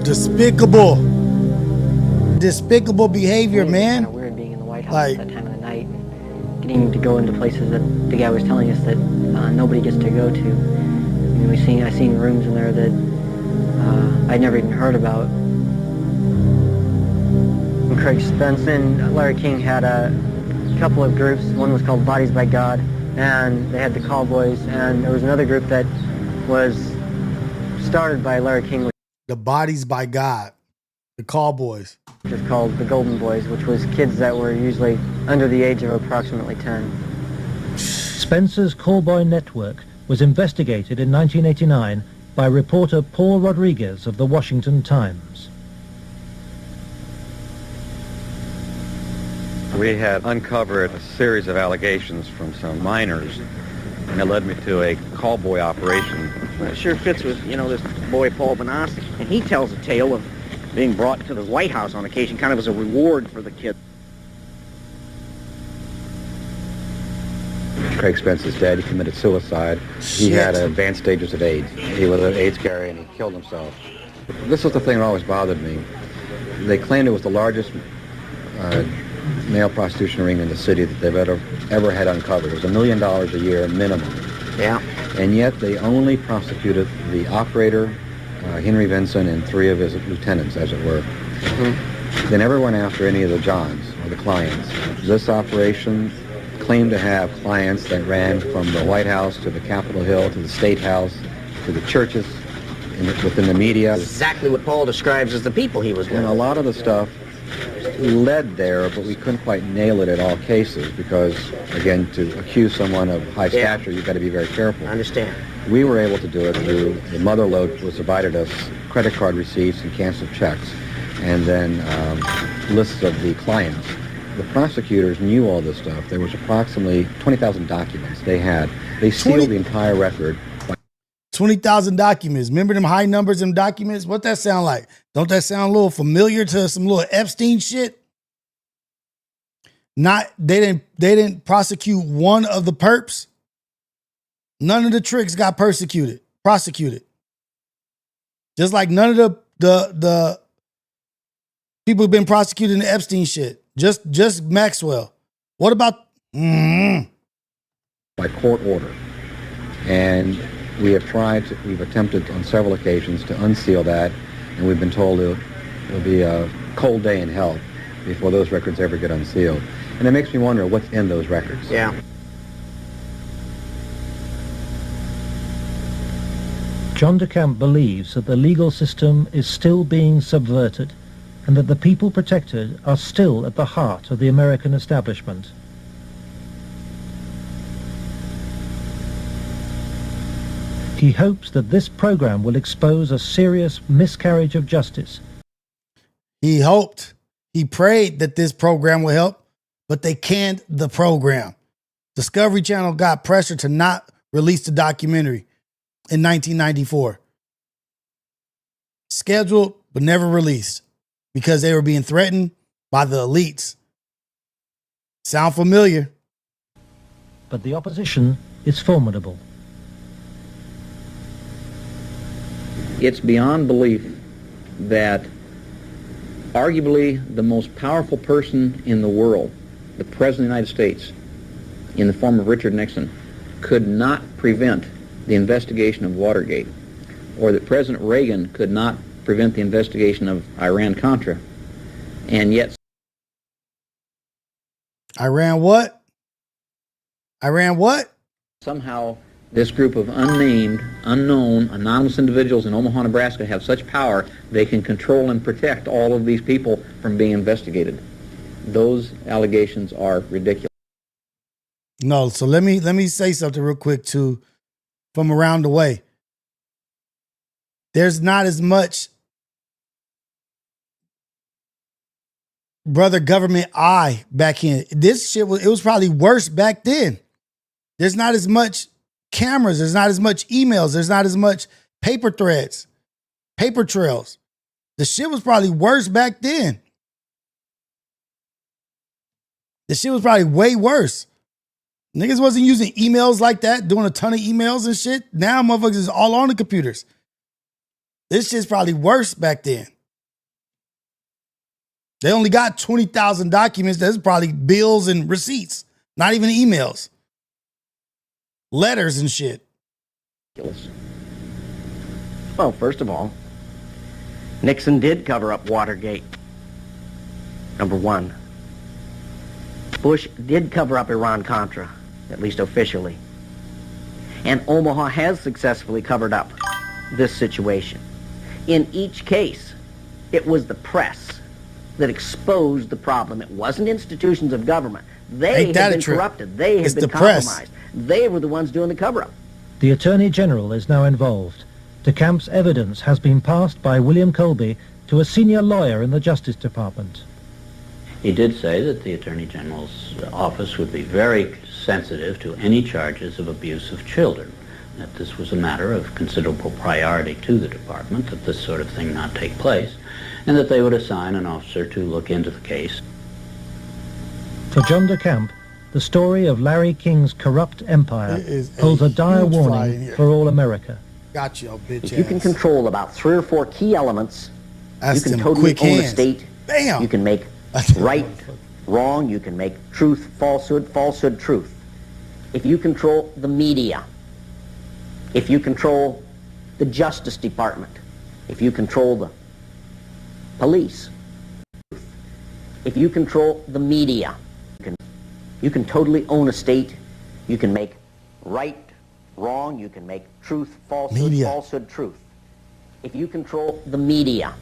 Despicable. Despicable behavior, man. Kind of weird being in the White House at that time of the night and getting to go into places that the guy was telling us that nobody gets to go to. I mean, I seen rooms in there that I'd never even heard about. And Craig Spence and Larry King had a couple of groups. One was called Bodies by God, and they had the Cowboys, and there was another group that was started by Larry King. The Bodies by God, the Cowboys. Which was called the Golden Boys, which was kids that were usually under the age of approximately 10. Spencer's callboy network was investigated in 1989 by reporter Paul Rodriguez of the Washington Times. We had uncovered a series of allegations from some minors, and it led me to a callboy operation. It sure fits with, this boy Paul Bonassi. And he tells a tale of being brought to the White House on occasion, kind of as a reward for the kid. Craig Spence's dad, he committed suicide. He had advanced stages of AIDS. He was an AIDS carrier and he killed himself. This was the thing that always bothered me. They claimed it was the largest male prostitution ring in the city that they've ever had uncovered. It was $1 million a year minimum. Yeah. And yet they only prosecuted the operator, Henry Vinson, and 3 of his lieutenants, as it were. Mm-hmm. They never went after any of the Johns or the clients. This operation claimed to have clients that ran from the White House to the Capitol Hill to the State House to the churches within the media. Exactly what Paul describes as the people he was with. And a lot of the stuff led there, but we couldn't quite nail it at all cases because, again, to accuse someone of high stature, you've got to be very careful. I understand. We were able to do it through the mother lode was provided us credit card receipts and canceled checks, and then lists of the clients. The prosecutors knew all this stuff. There was approximately 20,000 documents they had. They sealed the entire record. 20,000 documents. Remember them high numbers in documents? What that sound like? Don't that sound a little familiar to some little Epstein shit? They didn't prosecute one of the perps. None of the tricks got prosecuted. Just like none of the people who've been prosecuted in the Epstein shit. Just Maxwell. What about by court order? And we've attempted on several occasions to unseal that, and we've been told it'll be a cold day in hell before those records ever get unsealed. And it makes me wonder what's in those records. Yeah. John DeCamp believes that the legal system is still being subverted and that the people protected are still at the heart of the American establishment. He hopes that this program will expose a serious miscarriage of justice. He prayed that this program will help, but they canned the program. Discovery Channel got pressure to not release the documentary in 1994. Scheduled, but never released because they were being threatened by the elites. Sound familiar? But the opposition is formidable. It's beyond belief that arguably the most powerful person in the world, the President of the United States, in the form of Richard Nixon, could not prevent the investigation of Watergate, or that President Reagan could not prevent the investigation of Iran-Contra, and yet... Iran what? Somehow this group of unnamed, unknown, anonymous individuals in Omaha, Nebraska have such power they can control and protect all of these people from being investigated. Those allegations are ridiculous. No, so let me say something real quick too, from around the way. There's not as much brother government eye back in. This shit it was probably worse back then. There's not as much cameras, there's not as much emails, there's not as much paper threads, paper trails. The shit was probably worse back then. The shit was probably way worse. Niggas wasn't using emails like that, doing a ton of emails and shit. Now motherfuckers is all on the computers. This shit's probably worse back then. They only got 20,000 documents. That's probably bills and receipts, not even emails. Letters and shit. Well, first of all, Nixon did cover up Watergate. Number one. Bush did cover up Iran-Contra, at least officially. And Omaha has successfully covered up this situation. In each case, it was the press that exposed the problem. It wasn't institutions of government. They had been corrupted. They had been compromised. They were the ones doing the cover-up. The Attorney General is now involved. DeCamp's evidence has been passed by William Colby to a senior lawyer in the Justice Department. He did say that the Attorney General's office would be very sensitive to any charges of abuse of children, that this was a matter of considerable priority to the department, that this sort of thing not take place, and that they would assign an officer to look into the case. For John DeCamp, the story of Larry King's corrupt empire holds a dire warning for all America. Got you, bitch If you can control about 3 or 4 key elements, you can totally quick own a hands. state. Bam! You can make right, wrong. You can make truth, falsehood, falsehood, truth. If you control the media, if you control the Justice Department, if you control the police, if you control the media, you can totally own a state. You can make right, wrong. You can make truth, falsehood, falsehood, truth. If you control the media.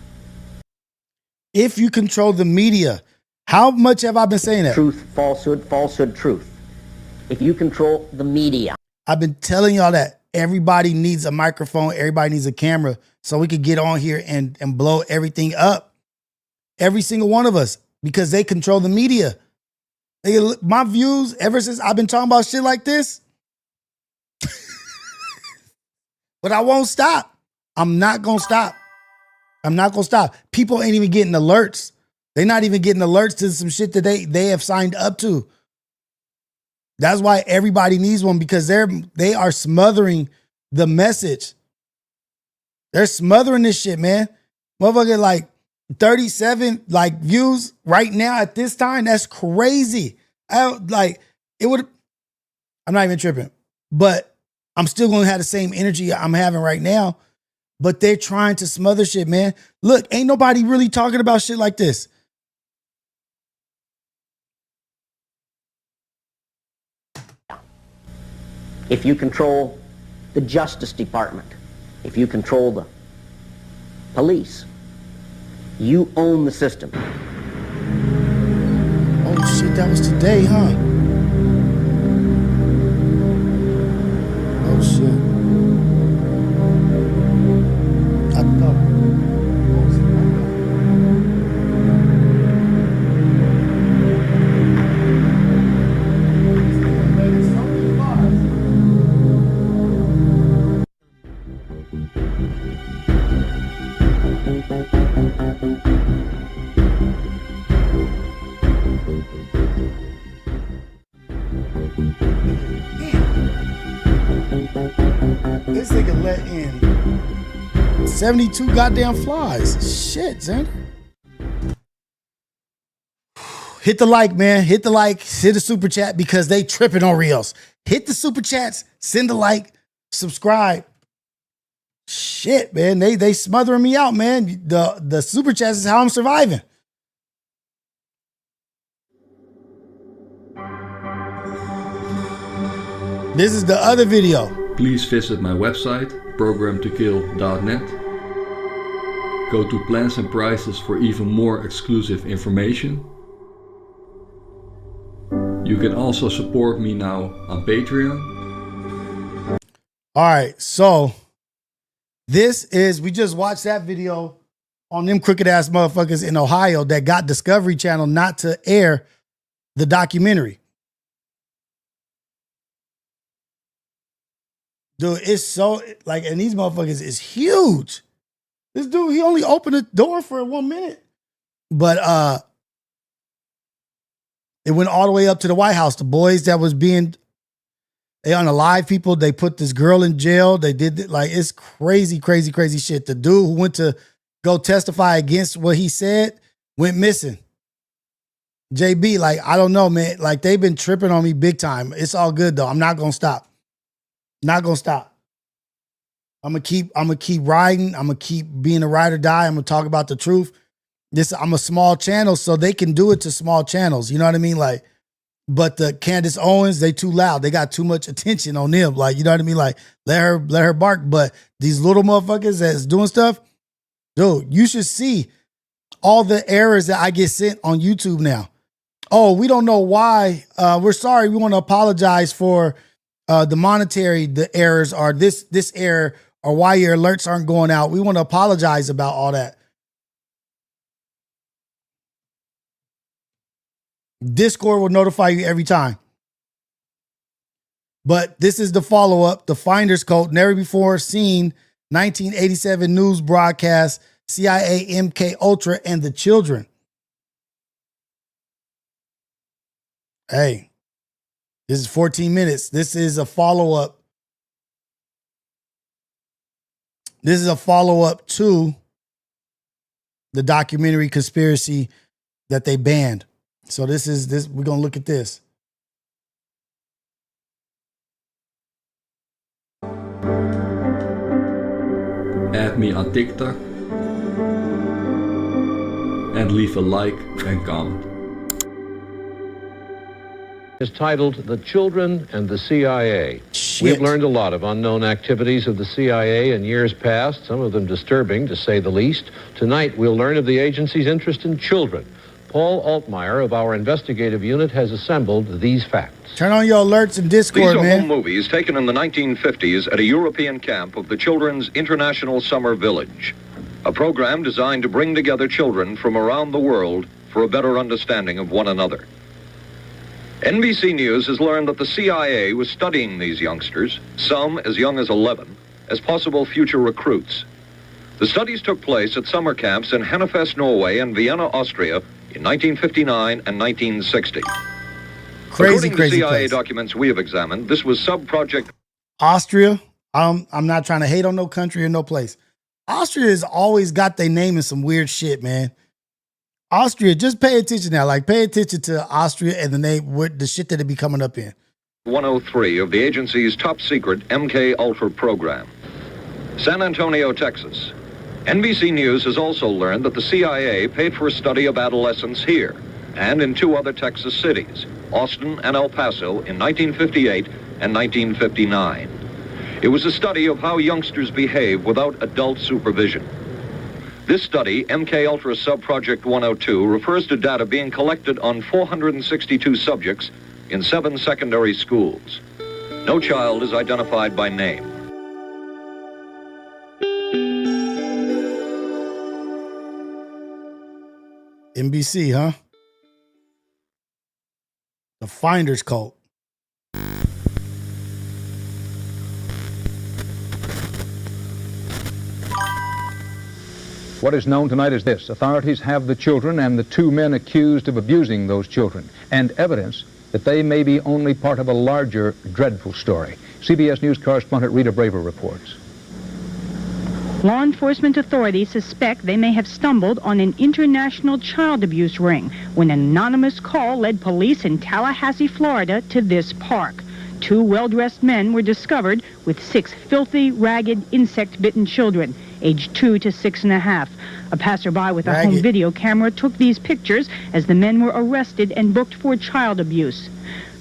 If you control the media. How much have I been saying that? Truth, falsehood, falsehood, truth. If you control the media. I've been telling y'all that everybody needs a microphone. Everybody needs a camera so we could get on here and blow everything up. Every single one of us, because they control the media. My views, ever since I've been talking about shit like this, but I won't stop. I'm not going to stop. I'm not going to stop. People ain't even getting alerts. They're not even getting alerts to some shit that they have signed up to. That's why everybody needs one, because they are smothering the message. They're smothering this shit, man. Motherfucker, like 37 like views right now at this time. That's crazy. I'm not even tripping, but I'm still going to have the same energy I'm having right now. But they're trying to smother shit, man. Look, ain't nobody really talking about shit like this. If you control the Justice Department, if you control the police, you own the system. Oh shit, that was today, huh? Oh shit. I thought. This nigga let in 72 goddamn flies. Shit, Xander. Hit the like, man. Hit the like. Hit the super chat because they tripping on Rios. Hit the super chats. Send a like. Subscribe. Shit, man. They smothering me out, man. The super chats is how I'm surviving. This is the other video. Please visit my website, programtokill.net. Go to plans and prices for even more exclusive information. You can also support me now on Patreon. All right, so we just watched that video on them crooked ass motherfuckers in Ohio that got Discovery Channel not to air the documentary. Dude, it's so, like, and these motherfuckers is huge. This dude, he only opened the door for 1 minute. But it went all the way up to the White House. The boys that was they unalive people, they put this girl in jail. They did it, like, it's crazy, crazy, crazy shit. The dude who went to go testify against what he said went missing. JB, like, I don't know, man. Like, they've been tripping on me big time. It's all good, though. I'm not going to stop. Not gonna stop. I'm gonna keep riding. I'm gonna keep being a ride or die. I'm gonna talk about the truth. I'm a small channel, so they can do it to small channels. You know what I mean? Like, but the Candace Owens, they too loud. They got too much attention on them. Like, you know what I mean? Like, let her bark. But these little motherfuckers that's doing stuff, dude, you should see all the errors that I get sent on YouTube now. Oh, we don't know why. We're sorry. We want to apologize for the errors are this error or why your alerts aren't going out. We want to apologize about all that. Discord will notify you every time. But this is the follow-up, the finder's code, never before seen 1987 news broadcast, CIA, MK Ultra, and the children. Hey. This is 14 minutes. This is a follow-up. This is a follow-up to the documentary Conspiracy that they banned. So this, we're going to look at this. Add me on TikTok and leave a like and comment. Is titled The Children and the CIA. We've learned a lot of unknown activities of the CIA in years past, some of them disturbing to say the least. Tonight we'll learn of the agency's interest in children, Paul Altmaier of our investigative unit has assembled these facts. Turn on your alerts in Discord, These are man. home movies taken in the 1950s at a European camp of the Children's International Summer Village, a program designed to bring together children from around the world for a better understanding of one another. NBC News has learned that the CIA was studying these youngsters, some as young as 11, as possible future recruits. The studies took place at summer camps in Hannefest, Norway, and Vienna, Austria, in 1959 and 1960. According to CIA place. documents we have examined, this was sub-project Austria. I'm not trying to hate on no country or no place. Austria has always got their name in some weird shit, man. Austria, just pay attention now. Like, pay attention to Austria and the name, the shit that it be coming up in. 103 of the agency's top-secret MK Ultra program. San Antonio, Texas. NBC News has also learned that the CIA paid for a study of adolescents here and in 2 other Texas cities, Austin and El Paso, in 1958 and 1959. It was a study of how youngsters behave without adult supervision. This study, MK Ultra Subproject 102, refers to data being collected on 462 subjects in 7 secondary schools. No child is identified by name. NBC, huh? The Finders Cult. What is known tonight is this. Authorities have the children and the 2 men accused of abusing those children, and evidence that they may be only part of a larger, dreadful story. CBS News correspondent Rita Braver reports. Law enforcement authorities suspect they may have stumbled on an international child abuse ring when an anonymous call led police in Tallahassee, Florida, to this park. 2 well-dressed men were discovered with 6 filthy, ragged, insect-bitten children, aged 2 to 6.5. A passerby with a home video camera took these pictures as the men were arrested and booked for child abuse.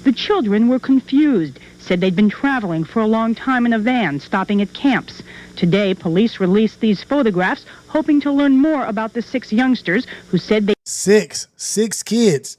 The children were confused, said they'd been traveling for a long time in a van, stopping at camps. Today, police released these photographs, hoping to learn more about the 6 youngsters who said they... Six kids.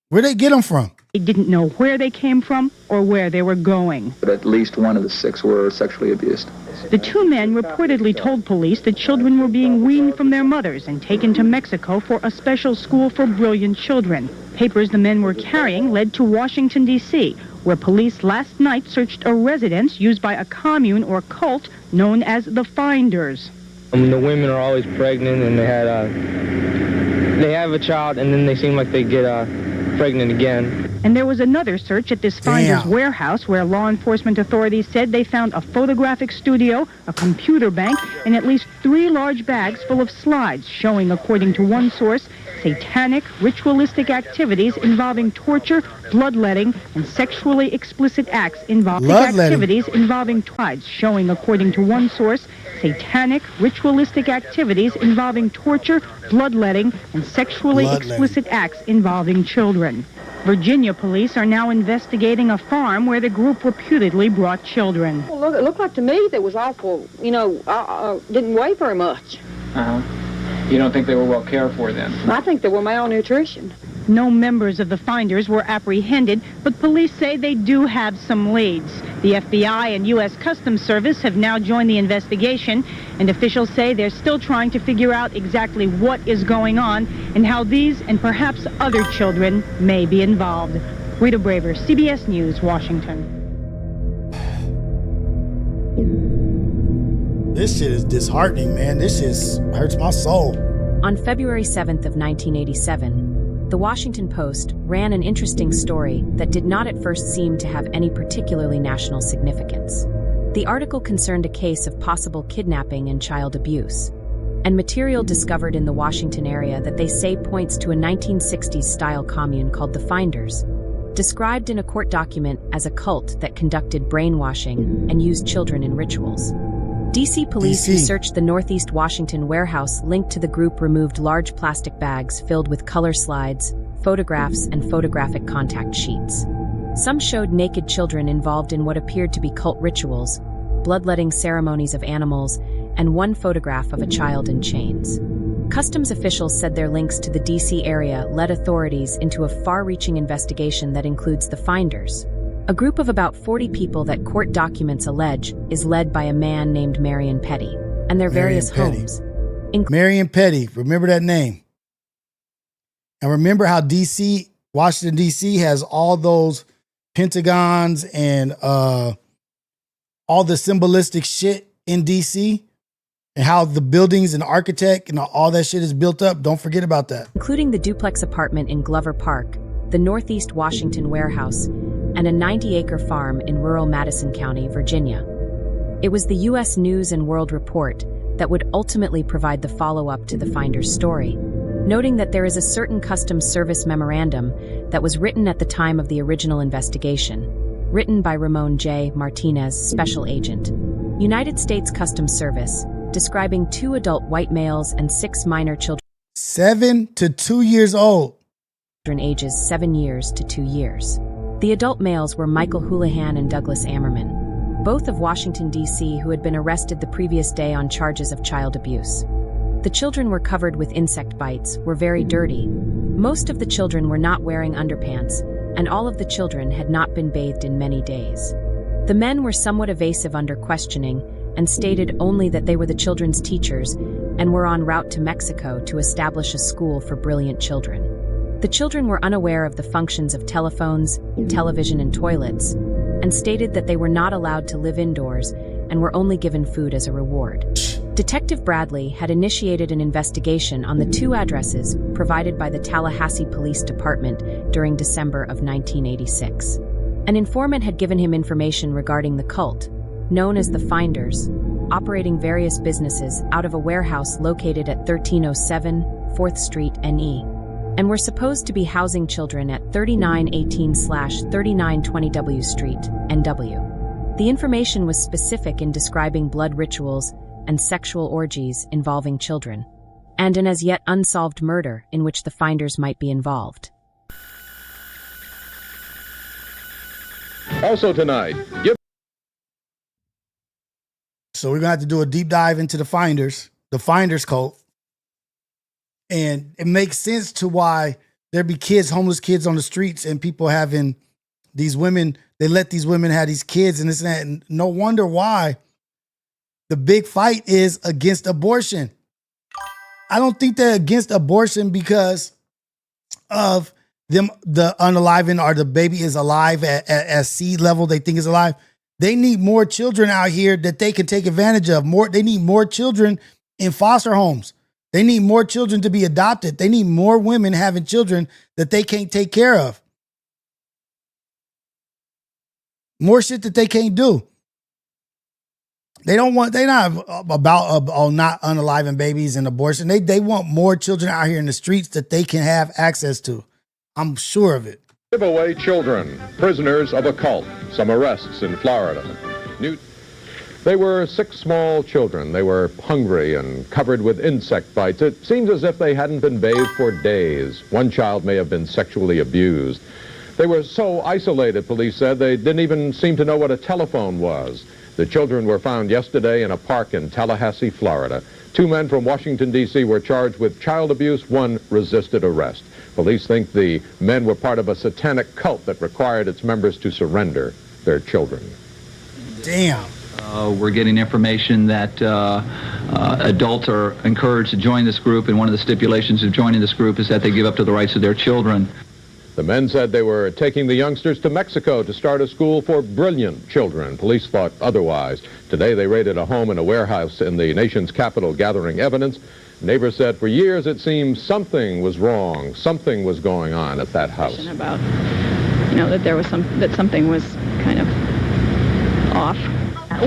Where'd they get them from? They didn't know where they came from or where they were going. But at least one of the 6 were sexually abused. The 2 men reportedly told police the children were being weaned from their mothers and taken to Mexico for a special school for brilliant children. Papers the men were carrying led to Washington, D.C., where police last night searched a residence used by a commune or cult known as the Finders. The women are always pregnant, and they have a child, and then they seem like they get pregnant again. And there was another search at this Finders warehouse where law enforcement authorities said they found a photographic studio, a computer bank, and at least 3 large bags full of slides showing, according to one source, satanic, ritualistic activities involving torture, bloodletting, and sexually explicit acts involving showing, according to one source, satanic, ritualistic activities involving torture, bloodletting, and sexually explicit acts involving children. Virginia police are now investigating a farm where the group reputedly brought children. Well, it looked like to me they was awful, didn't weigh very much. You don't think they were well cared for then? I think they were malnutrition. No members of the Finders were apprehended, but police say they do have some leads. The FBI and U.S. Customs Service have now joined the investigation, and officials say they're still trying to figure out exactly what is going on and how these and perhaps other children may be involved. Rita Braver, CBS News, Washington. This shit is disheartening, man. This shit hurts my soul. On February 7th of 1987, The Washington Post ran an interesting story that did not at first seem to have any particularly national significance. The article concerned a case of possible kidnapping and child abuse, and material discovered in the Washington area that they say points to a 1960s-style commune called the Finders, described in a court document as a cult that conducted brainwashing and used children in rituals. D.C. police who searched the Northeast Washington warehouse linked to the group removed large plastic bags filled with color slides, photographs, and photographic contact sheets. Some showed naked children involved in what appeared to be cult rituals, bloodletting ceremonies of animals, and one photograph of a child in chains. Customs officials said their links to the D.C. area led authorities into a far-reaching investigation that includes the Finders, a group of about 40 people that court documents allege is led by a man named Marion Petty, and their various homes. Marion Petty, remember that name. And remember how Washington, D.C. has all those pentagons and all the symbolistic shit in D.C.? And how the buildings and architect and all that shit is built up. Don't forget about that. Including the duplex apartment in Glover Park, the Northeast Washington warehouse, and a 90-acre farm in rural Madison County, Virginia. It was the U.S. News and World Report that would ultimately provide the follow-up to the Finders' story, noting that there is a certain Customs Service memorandum that was written at the time of the original investigation, written by Ramon J. Martinez, Special Agent, United States Customs Service, describing 2 adult white males and 6 minor children. 7 to 2 years old. Ages 7 years to 2 years. The adult males were Michael Houlihan and Douglas Ammerman, both of Washington, D.C., who had been arrested the previous day on charges of child abuse. The children were covered with insect bites, were very dirty. Most of the children were not wearing underpants, and all of the children had not been bathed in many days. The men were somewhat evasive under questioning, and stated only that they were the children's teachers and were en route to Mexico to establish a school for brilliant children. The children were unaware of the functions of telephones, television, and toilets, and stated that they were not allowed to live indoors and were only given food as a reward. Detective Bradley had initiated an investigation on the 2 addresses provided by the Tallahassee Police Department during December of 1986. An informant had given him information regarding the cult, known as the Finders, operating various businesses out of a warehouse located at 1307 4th Street, NE, and were supposed to be housing children at 3918/3920 W Street, NW. The information was specific in describing blood rituals and sexual orgies involving children, and an as yet unsolved murder in which the Finders might be involved. Also tonight, So we're going to have to do a deep dive into the Finders cult. And it makes sense to why there'd be homeless kids on the streets and people having these women, they let these women have these kids and this and that. And no wonder why the big fight is against abortion. I don't think they're against abortion because of them, the unaliving or the baby is alive at seed level. They think is alive. They need more children out here that they can take advantage of. They need more children in foster homes. They need more children to be adopted. They need more women having children that they can't take care of. More shit that they can't do. They're not about not unaliving babies and abortion. They want more children out here in the streets that they can have access to. I'm sure of it. Give away children, prisoners of a cult. Some arrests in Florida. They were 6 small children. They were hungry and covered with insect bites. It seems as if they hadn't been bathed for days. One child may have been sexually abused. They were so isolated, police said, they didn't even seem to know what a telephone was. The children were found yesterday in a park in Tallahassee, Florida. 2 men from Washington, D.C. were charged with child abuse. 1 resisted arrest. Police think the men were part of a satanic cult that required its members to surrender their children. Damn. We're getting information that adults are encouraged to join this group, and one of the stipulations of joining this group is that they give up to the rights of their children. The men said they were taking the youngsters to Mexico to start a school for brilliant children. Police thought otherwise. Today they raided a home and a warehouse in the nation's capital gathering evidence. Neighbors said for years it seemed something was wrong, something was going on at that house. About, that there was that something was kind of off.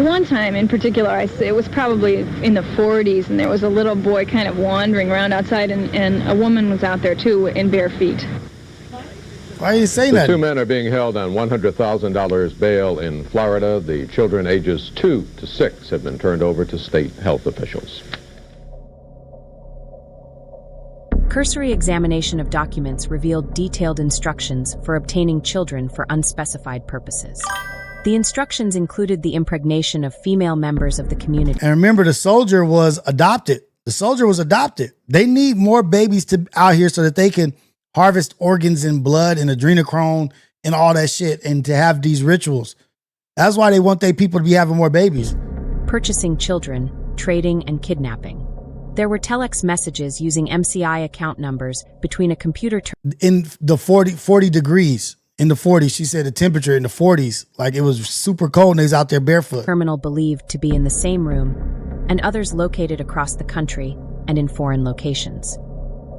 One time in particular, it was probably in the 40s, and there was a little boy kind of wandering around outside, and a woman was out there too in bare feet. Why are you saying that? that? The 2 men are being held on $100,000 bail in Florida. The children ages 2 to 6 have been turned over to state health officials. Cursory examination of documents revealed detailed instructions for obtaining children for unspecified purposes. The instructions included the impregnation of female members of the community. And remember, the soldier was adopted. The soldier was adopted. They need more babies to out here so that they can harvest organs and blood and adrenochrome and all that shit and to have these rituals. That's why they want their people to be having more babies. Purchasing children, trading, and kidnapping. There were telex messages using MCI account numbers between a computer in the 40 degrees. In the 40s, she said the temperature in the 40s, like it was super cold and they was out there barefoot. Terminal believed to be in the same room, and others located across the country and in foreign locations.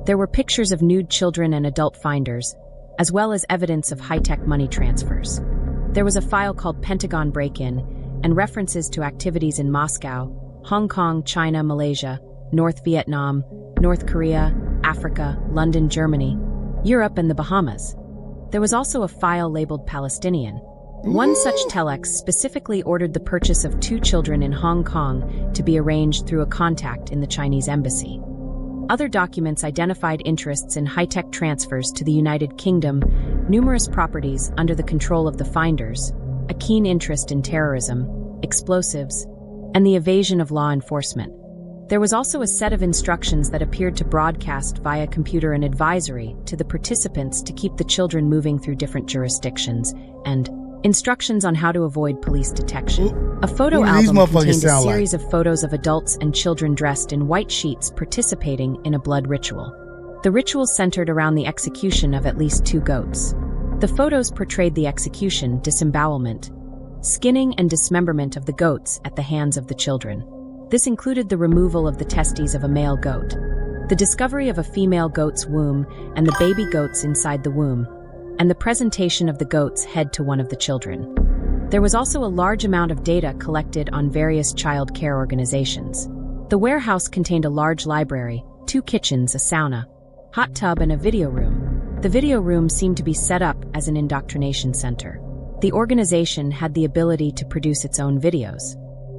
There were pictures of nude children and adult finders, as well as evidence of high-tech money transfers. There was a file called Pentagon Break-In and references to activities in Moscow, Hong Kong, China, Malaysia, North Vietnam, North Korea, Africa, London, Germany, Europe, and the Bahamas. There was also a file labeled Palestinian. One such telex specifically ordered the purchase of 2 children in Hong Kong to be arranged through a contact in the Chinese embassy. Other documents identified interests in high-tech transfers to the United Kingdom, numerous properties under the control of the finders, a keen interest in terrorism, explosives, and the evasion of law enforcement. There was also a set of instructions that appeared to broadcast via computer an advisory to the participants to keep the children moving through different jurisdictions, and instructions on how to avoid police detection. A photo album contained a series of photos of adults and children dressed in white sheets participating in a blood ritual. The ritual centered around the execution of at least 2 goats. The photos portrayed the execution, disembowelment, skinning and dismemberment of the goats at the hands of the children. This included the removal of the testes of a male goat, the discovery of a female goat's womb and the baby goats inside the womb, and the presentation of the goat's head to one of the children. There was also a large amount of data collected on various child care organizations. The warehouse contained a large library, 2 kitchens, a sauna, hot tub, and a video room. The video room seemed to be set up as an indoctrination center. The organization had the ability to produce its own videos.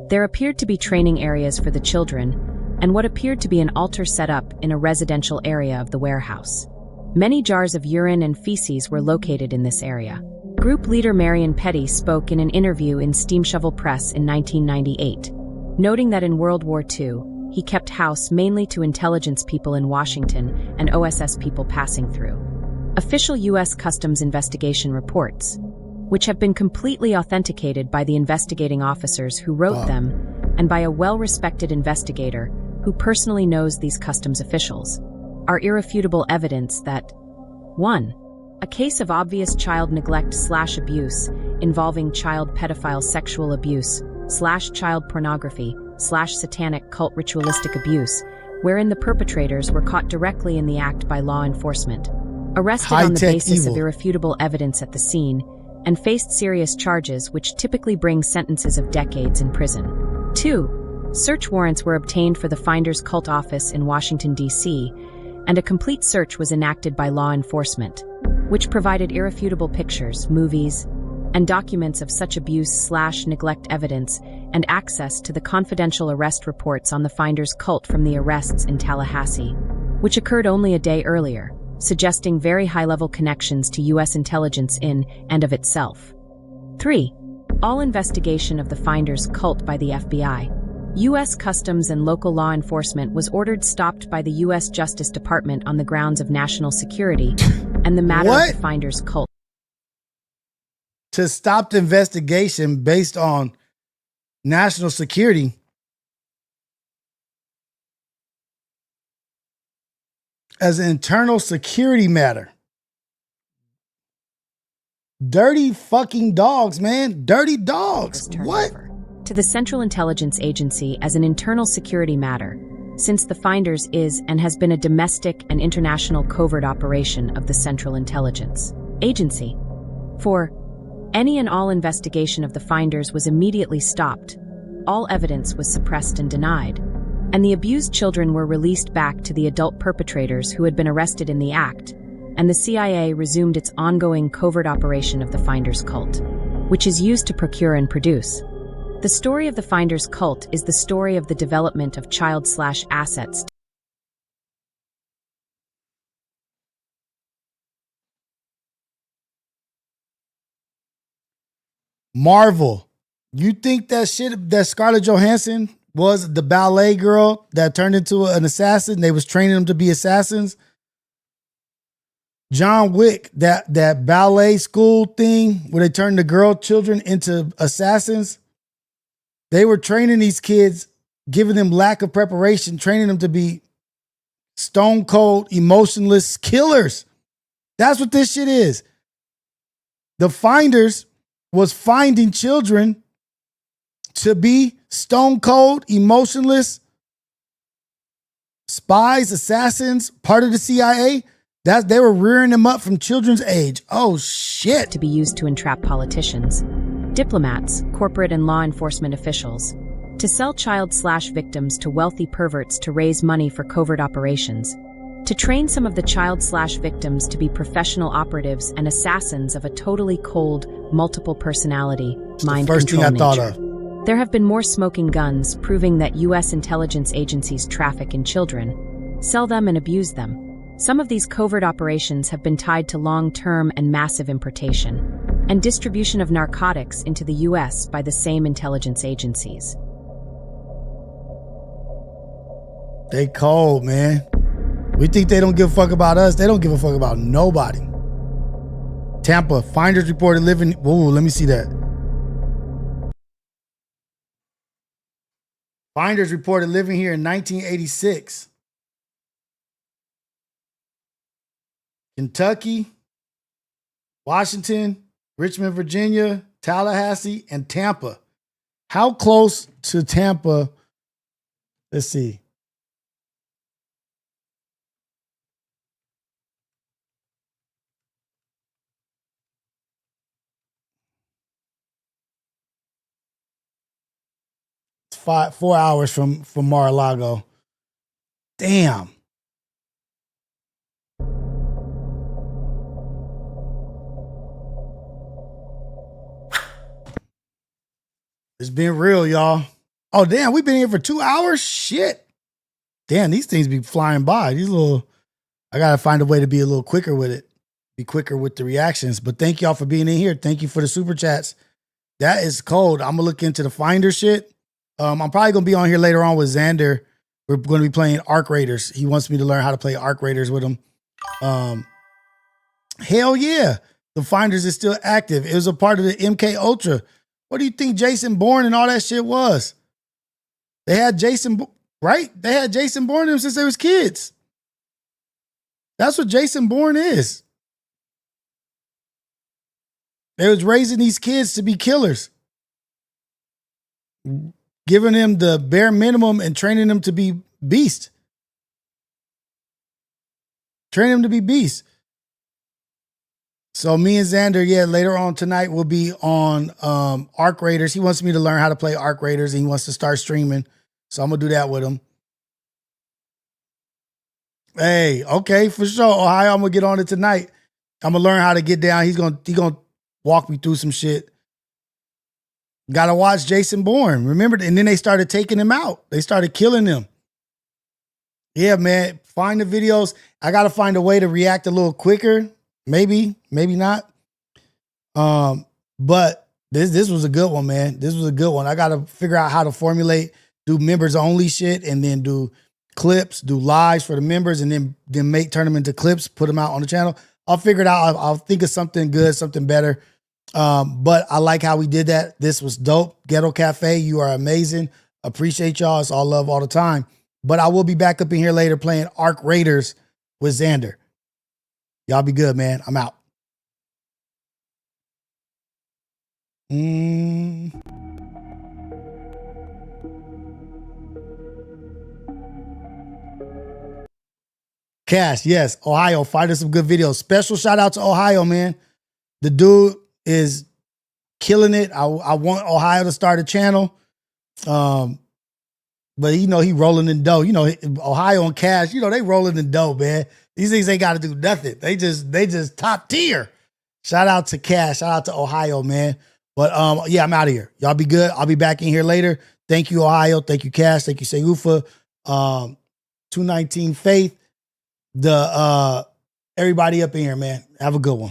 There appeared to be training areas for the children, and what appeared to be an altar set up in a residential area of the warehouse. Many jars of urine and feces were located in this area. Group leader Marion Petty spoke in an interview in Steam Shovel Press in 1998, noting that in World War II, he kept house mainly to intelligence people in Washington and OSS people passing through. Official U.S. Customs investigation reports, which have been completely authenticated by the investigating officers who wrote them and by a well-respected investigator who personally knows these customs officials, are irrefutable evidence that 1. A case of obvious child neglect/abuse involving child pedophile sexual abuse/child pornography/satanic cult ritualistic abuse, wherein the perpetrators were caught directly in the act by law enforcement, arrested on the basis of irrefutable evidence at the scene, and faced serious charges which typically bring sentences of decades in prison. 2. Search warrants were obtained for the Finders Cult office in Washington, D.C., and a complete search was enacted by law enforcement, which provided irrefutable pictures, movies, and documents of such abuse/neglect evidence and access to the confidential arrest reports on the Finders Cult from the arrests in Tallahassee, which occurred only a day earlier, suggesting very high-level connections to U.S. intelligence in and of itself. 3. All investigation of the Finders Cult by the FBI, U.S. Customs and local law enforcement was ordered stopped by the U.S. Justice Department on the grounds of national security, and the matter of the Finders Cult. To stop the investigation based on national security. As an internal security matter. Dirty fucking dogs, man. Dirty dogs. What? To the Central Intelligence Agency as an internal security matter, since the Finders is and has been a domestic and international covert operation of the Central Intelligence Agency. 4. Any and all investigation of the Finders was immediately stopped, all evidence was suppressed and denied, and the abused children were released back to the adult perpetrators who had been arrested in the act, and the CIA resumed its ongoing covert operation of the Finders Cult, which is used to procure and produce. The story of the Finders Cult is the story of the development of child/assets. Marvel. You think that shit, that Scarlett Johansson was the ballet girl that turned into an assassin. They was training them to be assassins. John Wick, that ballet school thing where they turned the girl children into assassins. They were training these kids, giving them lack of preparation, training them to be stone cold, emotionless killers. That's what this shit is. The finders was finding children to be stone cold, emotionless spies, assassins, part of the CIA. They were rearing them up from children's age. Oh, shit. To be used to entrap politicians, diplomats, corporate and law enforcement officials, to sell child/victims to wealthy perverts to raise money for covert operations, to train some of the child/victims to be professional operatives and assassins of a totally cold, multiple personality, mind control nature. First thing I thought of. There have been more smoking guns proving that U.S. intelligence agencies traffic in children, sell them and abuse them. Some of these covert operations have been tied to long-term and massive importation and distribution of narcotics into the U.S. by the same intelligence agencies. They cold, man. We think they don't give a fuck about us. They don't give a fuck about nobody. Tampa, finders reported living... Ooh, let me see that. Finders reported living here in 1986. Kentucky, Washington, Richmond, Virginia, Tallahassee, and Tampa. How close to Tampa? Let's see. It's 4 hours from Mar-a-Lago. Damn. It's been real, y'all. Oh, damn, we've been here for 2 hours? Shit. Damn, these things be flying by. I got to find a way to be a little quicker with it. Be quicker with the reactions. But thank y'all for being in here. Thank you for the super chats. That is cold. I'm going to look into the Finder shit. I'm probably going to be on here later on with Xander. We're going to be playing Arc Raiders. He wants me to learn how to play Arc Raiders with him. Hell yeah. The Finders is still active. It was a part of the MK Ultra. What do you think Jason Bourne and all that shit was? They had Jason, right? They had Jason Bourne in them since they was kids. That's what Jason Bourne is. They was raising these kids to be killers. Giving them the bare minimum and training them to be beasts. Training them to be beasts. So me and Xander, yeah, later on tonight we'll be on Arc Raiders. He wants me to learn how to play Arc Raiders and he wants to start streaming. So I'm going to do that with him. Hey, okay, for sure. Ohio, I'm going to get on it tonight. I'm going to learn how to get down. He's going to walk me through some shit. Got to watch Jason Bourne. Remember? And then they started taking him out. They started killing him. Yeah, man. Find the videos. I got to find a way to react a little quicker. Maybe not. But this was a good one, man. This was a good one. I got to figure out how to formulate, do members only shit, and then do clips, do lives for the members, and then turn them into clips, put them out on the channel. I'll figure it out. I'll think of something good, something better. But I like how we did that. This was dope. Ghetto Cafe, you are amazing. Appreciate y'all. It's all love all the time. But I will be back up in here later playing Arc Raiders with Xander. Y'all be good, man. I'm out. Cash, yes. Ohio, find us some good videos. Special shout out to Ohio, man. The dude is killing it. I want Ohio to start a channel. But he rolling in dough. Ohio and Cash, they rolling in dough, man. These things ain't got to do nothing. They just top tier. Shout out to Cash. Shout out to Ohio, man. But yeah, I'm out of here. Y'all be good. I'll be back in here later. Thank you, Ohio. Thank you, Cash. Thank you, Seufa. 219 Faith. Everybody up in here, man. Have a good one.